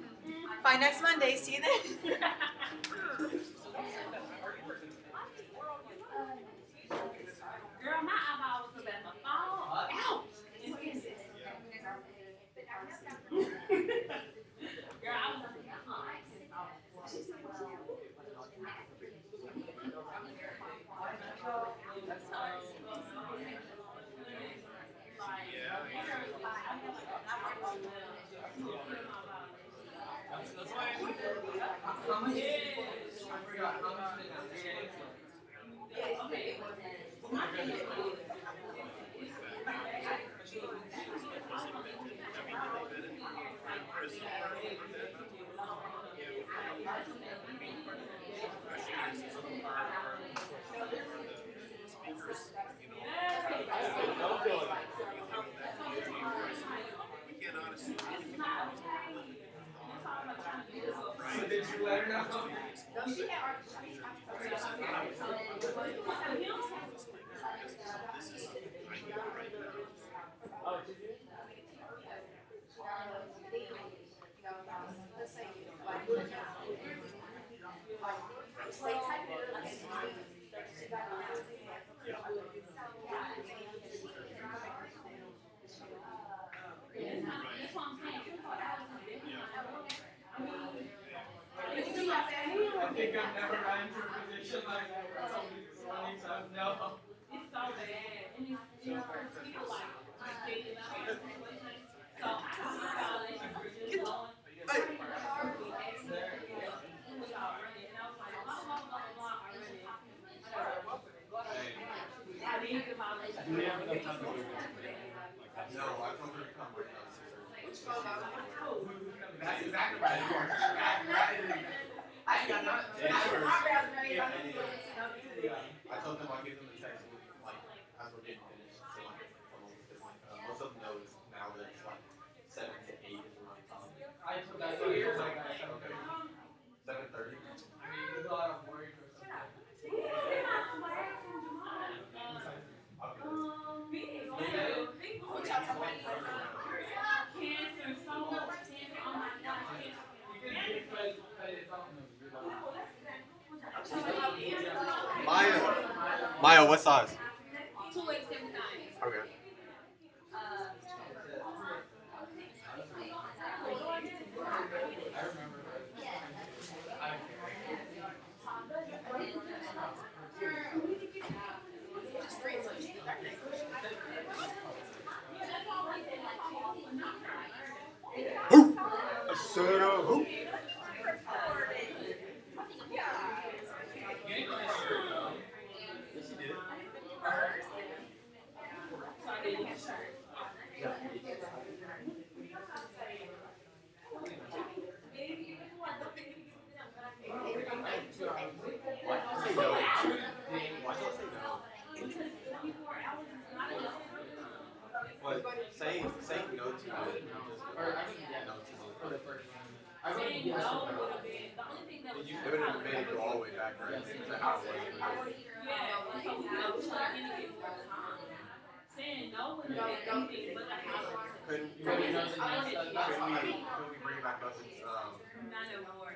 Speaker 14: By next Monday, see you then. Girl, my eyeball was about to fall out. In pieces. Girl, I was
Speaker 1: How much? I forgot. How much did it? So did you let her know?
Speaker 11: Oh, did you? I think I've never run into a position like that where somebody's just running, so no.
Speaker 14: It's so bad. And it's, you know, people like thinking about it. So I don't know how they just going.
Speaker 12: Do we have enough time to go? No, I told her to come right now.
Speaker 1: That's exactly right. I got not.
Speaker 12: I told them I'll give them a text with, like, as we're getting finished, so like, most of them know it's now that it's like 7 to 8 is around time.
Speaker 11: I told that to you, like,
Speaker 12: Okay. 7:30.
Speaker 11: I mean, there's a lot of work or something.
Speaker 12: Maya, what size?
Speaker 14: 2X79.
Speaker 12: Okay. Hoop! I said a hoop!
Speaker 11: Yes, you did.
Speaker 21: But saying no to it, or I mean, no to it for the first one. I mean, yes, no would have been, the only thing that it would have made it go all the way back, right? To how it was.
Speaker 14: Saying no would have been anything but the house.
Speaker 21: Couldn't we bring it back up? It's
Speaker 14: Not no more.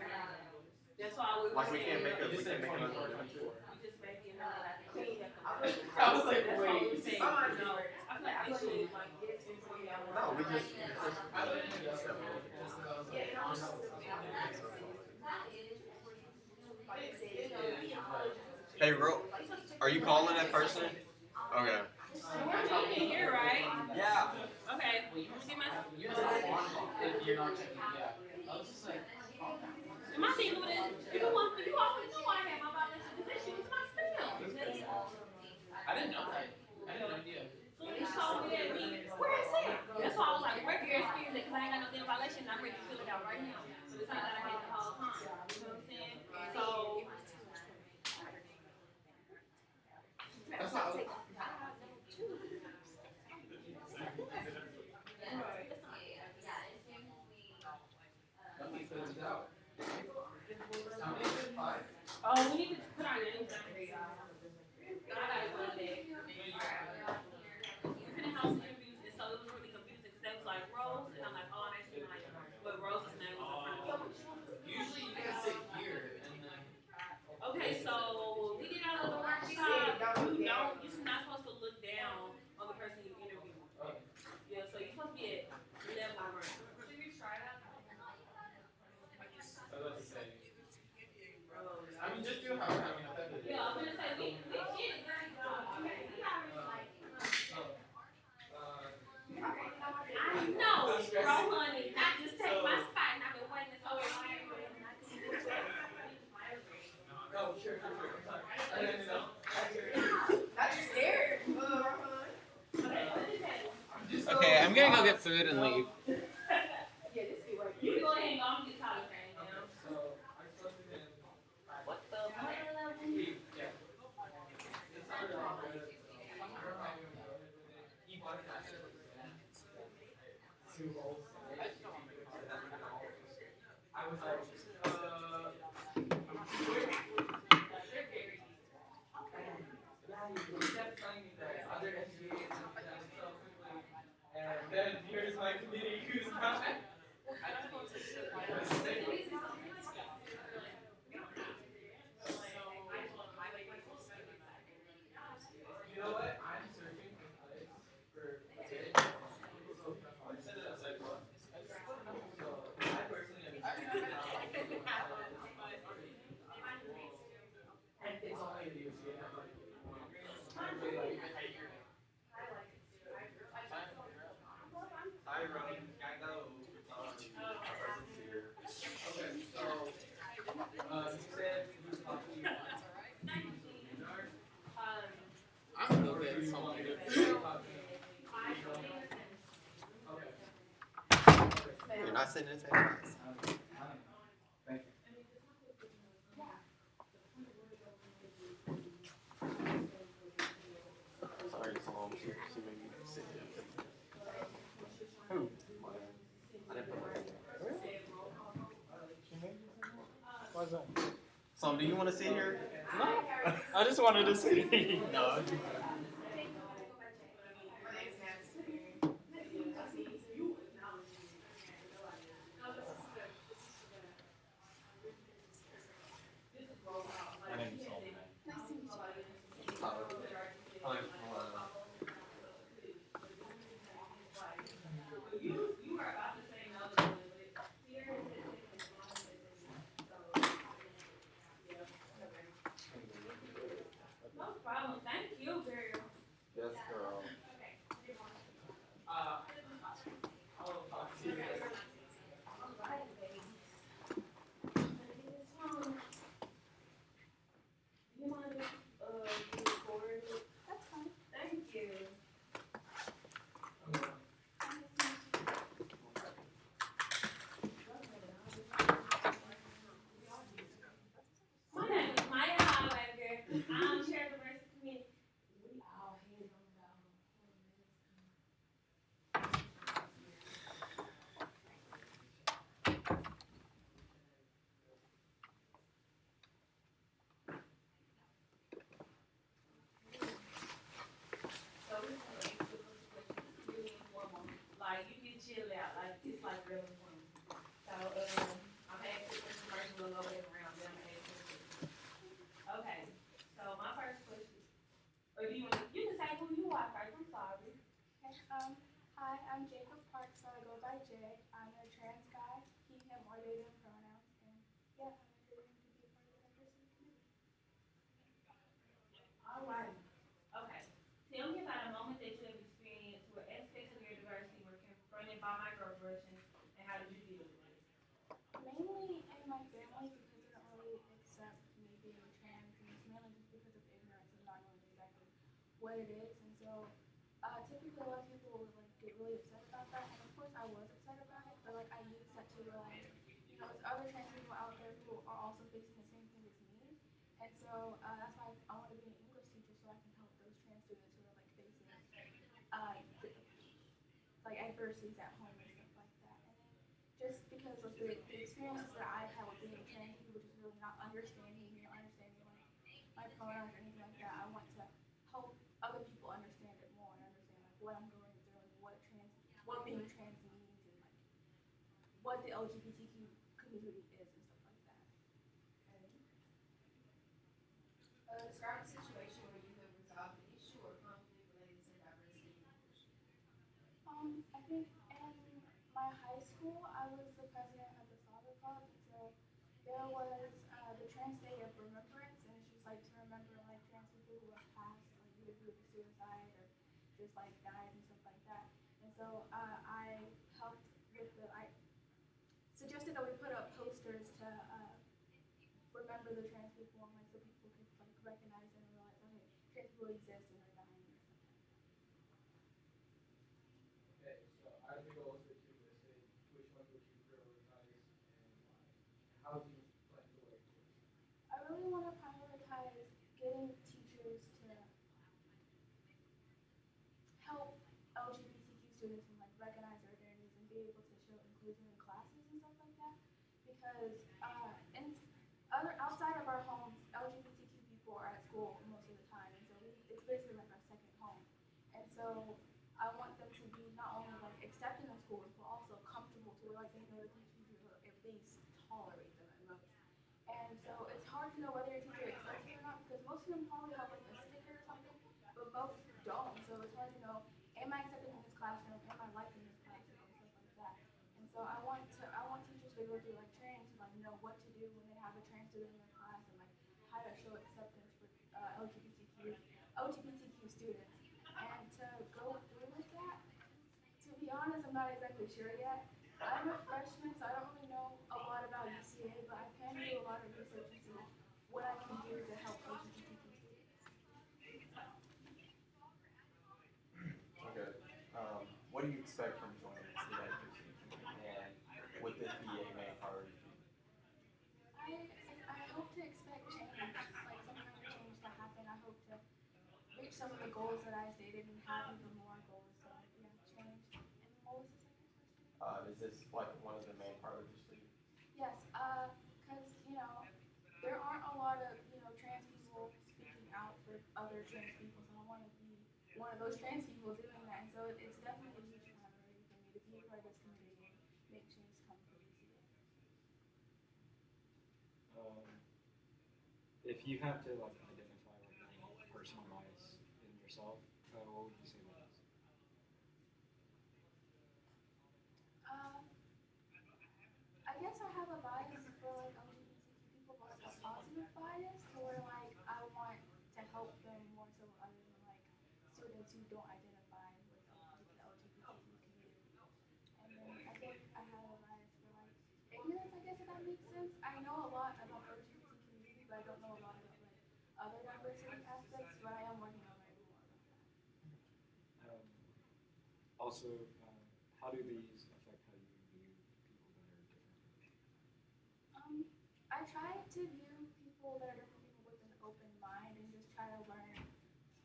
Speaker 14: That's why we
Speaker 21: like we can't make another ordinance.
Speaker 14: We just make it like clean up.
Speaker 21: I was like,
Speaker 14: That's
Speaker 21: wait.
Speaker 14: all we say. No, I feel like they should like get some for you.
Speaker 21: No, we just Hey, Ro, are you calling that person? Okay.
Speaker 14: We're talking here, right?
Speaker 21: Yeah.
Speaker 14: Okay. You want to get my?
Speaker 10: If you're not checking, yeah. I was just like,
Speaker 14: And my thing with it, you already know I had my violation because she was my spell.
Speaker 10: I didn't know that. I had no idea.
Speaker 14: So he told me that where is it? That's why I was like, where your experience because I ain't got no damn violation. I'm ready to fill it out right now. So it's not that I had the whole time. You know what I'm saying? So.
Speaker 10: That's not.
Speaker 14: Oh, we need to put our names down here, y'all. I gotta go to that. In the house interviews, and so it was really confusing because they was like Rose, and I'm like, oh, I'm actually like, but Rose's name was in front of me.
Speaker 10: Usually you can sit here and then.
Speaker 14: Okay, so we did our little workshop. You're not supposed to look down on the person you interview. Yeah, so you're supposed to be at level one. So you try that?
Speaker 10: I mean, just do however I mean, that is.
Speaker 14: Yeah, I'm gonna say we did a great job. Okay, we already like. I know, bro, honey, not just take my spot, and I've been waiting so long.
Speaker 10: No, sure.
Speaker 14: Not you scared.
Speaker 10: Okay, I'm gonna go get food and leave.
Speaker 14: Yeah, this be working. You go ahead and go and get Tyler thing now. What the?
Speaker 10: I was like, he kept telling me that other SGAs have done so quickly, and then here's my committee who's not. You know what? I'm searching for place for today. So I said it outside for so I personally am and it's only the UCA. I'm like,
Speaker 21: Hi, Ronnie. I know.
Speaker 10: okay, so you said you were talking about I'm a little bit
Speaker 21: You're not sitting in the same class.
Speaker 10: Thank
Speaker 21: Sorry, Tom. She made me sit here. Who? I didn't put my
Speaker 17: Why's that?
Speaker 21: Sam, do you want to sit here?
Speaker 17: No, I just wanted to see.
Speaker 21: No. My name is Solomon.
Speaker 4: Nice to meet you.
Speaker 21: Tyler.
Speaker 14: You are about to say no to it, but here is it. No problem. Thank you very chill out, like, it's like real important. So, I'm asking for some first, we'll go back around, then I'm asking for. Okay, so my first question, or do you want, you can say who you are first, I'm sorry.
Speaker 13: Okay, hi, I'm Jacob Park, so I go by Jay. I'm a trans guy, he, him, or they, them pronouns, and yeah, I'm here to be a part of the diversity committee.
Speaker 14: All right, okay. Tell me about a moment that you have experienced where aspects of your diversity were confronted by microaggressions, and how did you deal with it?
Speaker 13: Mainly in my family because they don't really accept me being trans, and it's mainly just because of ignorance and not knowing exactly what it is. And so, typically a lot of people would like get really upset about that, and of course I was upset about it, but like I used that to realize, you know, there's other trans people out there who are also facing the same thing as me, and so that's why I want to be an English teacher so I can help those trans students who are like facing like adversities at home and stuff like that. And then just because of the experiences that I've had with being trans, people just really not understanding me or understanding like my pronouns or anything like that. I want to help other people understand it more and understand like what I'm going through and what being trans means and like what the LGBTQ community is and stuff like that.
Speaker 4: Describe a situation where you have resolved an issue or conflict related to diversity and inclusion.
Speaker 13: I think in my high school, I was the president of the soccer club, and so there was the Trans Day of Remembrance, and it's just like to remember like trans people who have passed, like either due to suicide or just like died and stuff like that. And so I helped with I suggested that we put up posters to remember the trans people, and like so people could like recognize them and realize, okay, trans people exist and they're dying and stuff like that.
Speaker 17: Okay, so out of the goals that you listed, which one would you prioritize and why? How do you plan to work towards it?
Speaker 13: I really want to prioritize getting teachers to help LGBTQ students and like recognize their identities and be able to show inclusion in classes and stuff like that. Because outside of our homes, LGBTQ people are at school most of the time, and so it's basically like our second home. And so I want them to be not only like accepted in schools, but also comfortable to where like they know the teachers will at least tolerate them at most. And so it's hard to know whether your teacher accepts it or not because most of them probably have like a sticker or something, but most don't. So it's hard to know, am I accepted in this classroom? Am I liking this classroom? And stuff like that. And so I want teachers to go through like training to like know what to do when they have a trans student in their class and like how to show acceptance for LGBTQ students. And to go through with that, to be honest, I'm not exactly sure yet. I'm a freshman, so I don't really know a lot about UCA, but I can do a lot of research and see what I can do to help LGBTQ students.
Speaker 18: Okay. What do you expect from joining the state education committee, and would this be a main priority for you?
Speaker 13: I hope to expect change, like some kind of change to happen. I hope to reach some of the goals that I stated and have even more goals. So yeah, change. And what was the second question?
Speaker 18: Is this like one of the main priorities for you?
Speaker 13: Yes, because you know there aren't a lot of trans people speaking out for other trans people, so I want to be one of those trans people doing that. And so it's definitely a huge priority for me to be a part of this community and make change come for UCA.
Speaker 22: If you have to like identify like any personal bias in yourself, what would you say that is?
Speaker 13: I guess I have a bias for like LGBTQ people, but like a positive bias to where like I want to help them more so other than like students who don't identify with the LGBTQ community. And then I think I have a bias for like ignorance, I guess if that makes sense. I know a lot about the LGBT community, but I don't know a lot about like other diversity aspects, but I am working on learning more about that.
Speaker 22: Also, how do these affect how you view people that are different?
Speaker 13: I try to view people that are different people with an open mind and just try to learn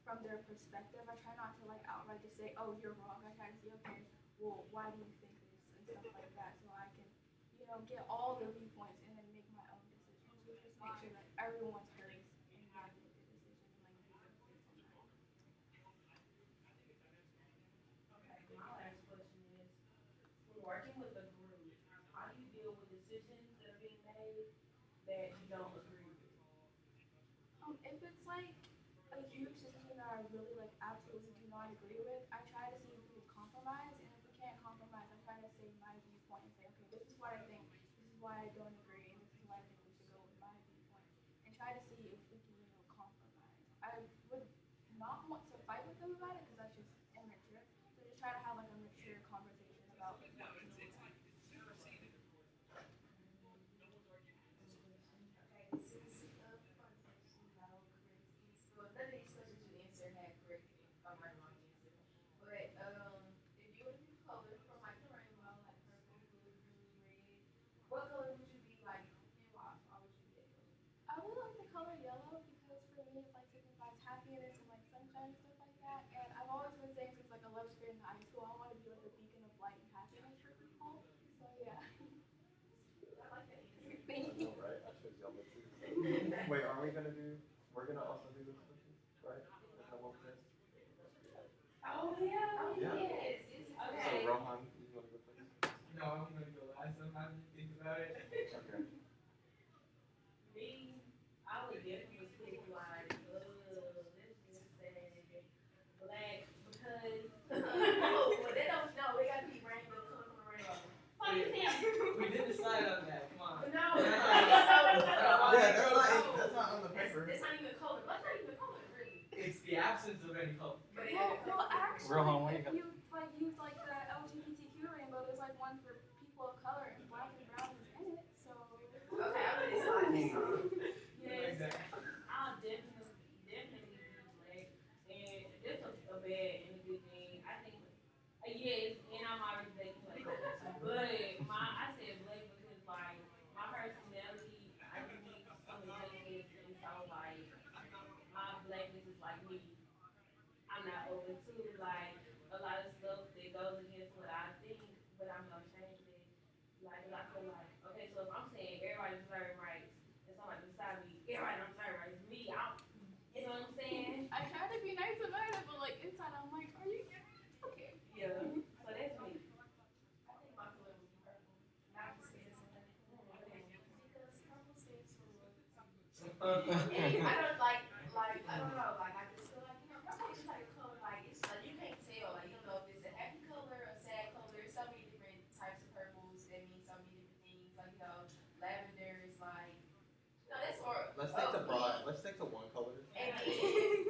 Speaker 13: from their perspective. I try not to like outright just say, oh, you're wrong. I try to see, okay, well, why do you think this and stuff like that, so I can, get all the viewpoints and then make my own decisions. So just make sure that everyone's heard and then make the decision and like do things based on that.
Speaker 14: Okay, my last question is, working with a group, how do you deal with decisions that are being made that you don't agree with?
Speaker 13: If it's like a huge decision that I really like absolutely do not agree with, I try to see if we can compromise, and if we can't compromise, I try to say my viewpoint and say, okay, this is what I think, this is why I don't agree, and this is why I think we should go with my viewpoint, and try to see if we can, compromise. I would not want to fight with them about it because that's just immature. So just try to have like a mature conversation about what to do.
Speaker 8: Okay, this is a fun question about career keys. Well, none of these questions you answered had correct or right wrong answer. But if you were to pick color from like the rainbow, like purple, blue, red, what color would you be like and why? Why would you be that color?
Speaker 13: I really like the color yellow because for me it like signifies happiness and like sunshine and stuff like that. And I've always been saying since like 11th grade in high school, I want to be like a beacon of light and happiness for people. So yeah.
Speaker 8: I like that answer.
Speaker 13: Thank you.
Speaker 18: Right, I chose yellow too. Wait, are we gonna do? We're gonna also do this question, right? Isn't that what we did?
Speaker 14: Oh yeah.
Speaker 8: Oh
Speaker 18: Yeah.
Speaker 8: yes.
Speaker 18: So Rohan, you wanna go first?
Speaker 3: No, I'm gonna go last. I'm having to think about it.
Speaker 18: Okay.
Speaker 14: Me, I would definitely pick like, let's just say black because
Speaker 8: But they don't know. They gotta be rainbow, color from the rainbow.
Speaker 3: We did decide on that. Come on.
Speaker 14: no,
Speaker 18: Yeah, that's not on the paper.
Speaker 8: It's not even color. That's not even color, really.
Speaker 3: It's the absence of any color.
Speaker 8: But it
Speaker 13: Well, actually,
Speaker 10: Rohan, what
Speaker 13: if
Speaker 10: you
Speaker 13: you like use like the LGBTQ rainbow, there's like one for people of color, and black and brown is in it. So.
Speaker 8: okay, I would decide.
Speaker 14: yes, I'll definitely be black, and this a bad and a good thing. I think, yes, and I'm already black, but I said black because like my personality, I do need some justice, and so like my blackness is like me. I'm not open to like a lot of stuff that goes against what I think, but I'm gonna change it. Like, 'cause I feel like, okay, so if I'm saying everybody deserves rights, and somebody beside me, everybody don't deserve rights, me, you know what I'm saying?
Speaker 13: I try to be nice about it, but like inside I'm like, are you kidding? Okay.
Speaker 14: Yeah, so that's me.
Speaker 8: I think my color would be purple. Not just because of that. Because purple stands for loyalty. And I don't like, I don't know, like, I just feel like, purple is like a color, like, it's like, you can't tell, like, you don't know if it's a happy color, a sad color, there's so many different types of purples that mean so many different things, like, lavender is like, that's more.
Speaker 18: Let's stick to broad. Let's stick to one color.
Speaker 8: And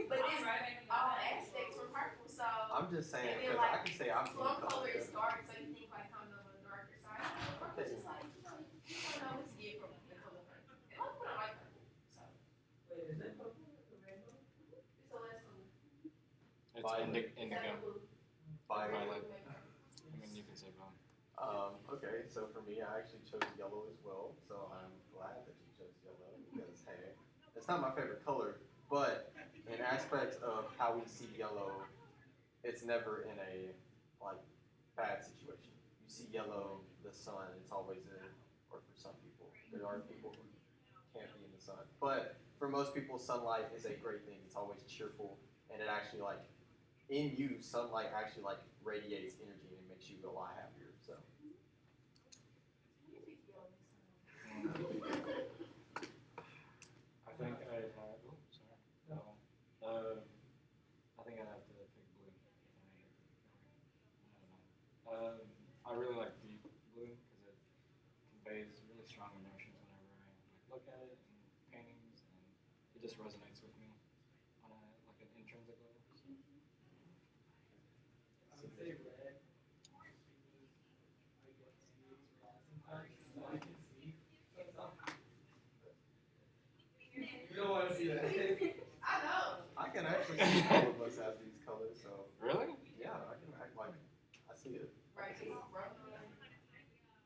Speaker 8: but this, all aspects were purple, so.
Speaker 18: I'm just saying
Speaker 8: And
Speaker 18: because
Speaker 8: then,
Speaker 18: I can say I'm blue
Speaker 8: one color
Speaker 18: color.
Speaker 8: is dark, so you think like kind of a darker side. Purple's just like, you don't know what to get from the color purple. And most people don't like purple, so.
Speaker 3: Wait, is that purple the rainbow?
Speaker 8: So let's do.
Speaker 22: It's
Speaker 18: Violet.
Speaker 22: indigo.
Speaker 18: Violet.
Speaker 22: I mean, you can say violet.
Speaker 18: Okay, so for me, I actually chose yellow as well. So I'm glad that you chose yellow because hey, it's not my favorite color, but in aspects of how we see yellow, it's never in a like bad situation. You see yellow, the sun, it's always in, or for some people, there are people who can't be in the sun. But for most people, sunlight is a great thing. It's always cheerful, and it actually like in you, sunlight actually like radiates energy and it makes you a lot happier. So.
Speaker 22: I think I'd have. Oh, sorry. No. I think I'd have to pick blue. I don't know. I really like deep blue because it conveys really strong emotions whenever I look at it in paintings, and it just resonates with me on an intrinsic level. So.
Speaker 3: I would say red. I get to see sometimes, so I can see something. You don't want to see that.
Speaker 8: I know.
Speaker 18: I can actually see all of us as these colors, so.
Speaker 22: Really?
Speaker 18: Yeah, I can act like I see it.
Speaker 8: Right, it's Rohan.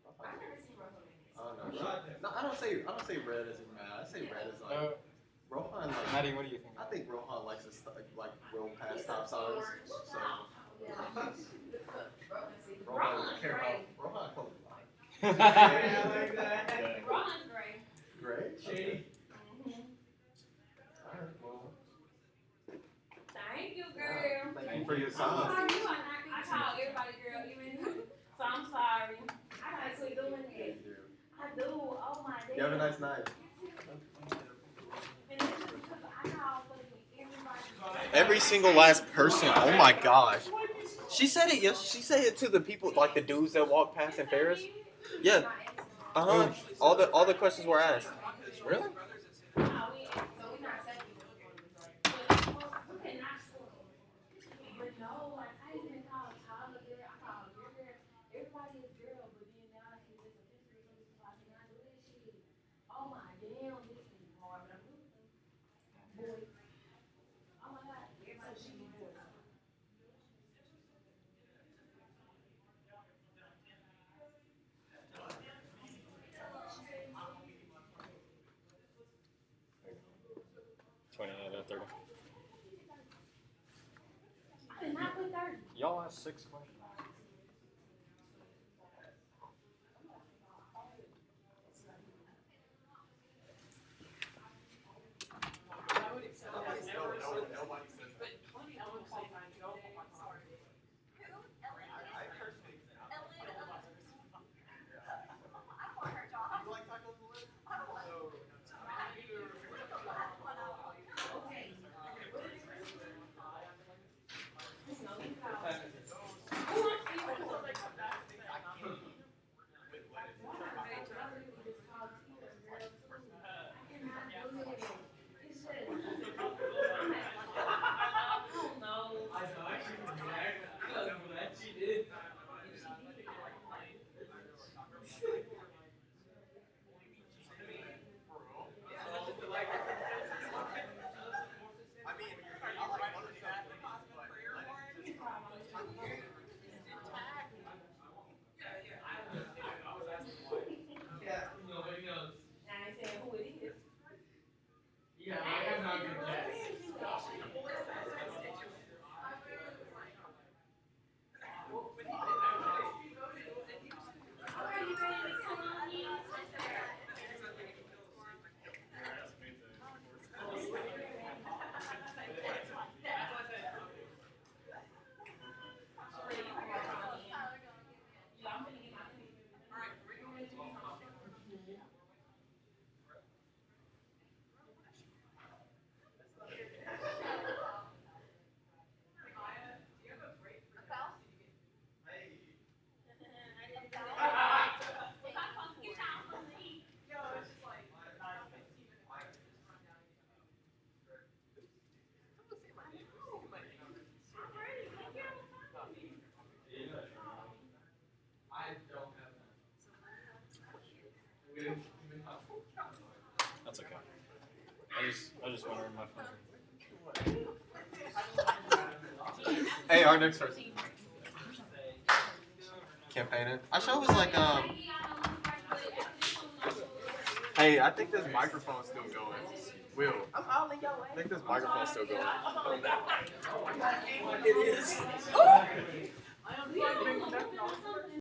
Speaker 8: I've never seen Rohan.
Speaker 18: Oh no, no, I don't say red as in mad. I say red as like Rohan like.
Speaker 22: Maddie, what do you think?
Speaker 18: I think Rohan likes to like roll past stop signs. So. Rohan doesn't care about Rohan colorblind.
Speaker 3: Yeah, I like that.
Speaker 2: Rohan's gray.
Speaker 18: Gray?
Speaker 3: Shady.
Speaker 18: Alright, well.
Speaker 2: Thank you, girl.
Speaker 18: Thank you for your
Speaker 2: I'm sorry,
Speaker 18: time.
Speaker 2: I call everybody girl, even so I'm sorry.
Speaker 18: You have a nice night. Every single last person. Oh my gosh. She said it. Yes, she said it to the people, like the dudes that walk past in Paris. Yeah. All the questions were asked. Really?
Speaker 8: But no, like I even called Tyler girl, I called your girl, everybody is girl, but then now I see this offensive or something, so I said, I do that shit. Oh my damn, this is hard, but I'm with them. Boy. Oh my god, so she boy.
Speaker 22: 28 out of 30.
Speaker 8: I did not put 30.
Speaker 22: Y'all asked 6 questions. That's okay. I just want to earn my phone.
Speaker 18: Hey, our next person. Campaigning. I sure was like, hey, I think this microphone's still going. Will. I'm all in your way. I think this microphone's still going. It is.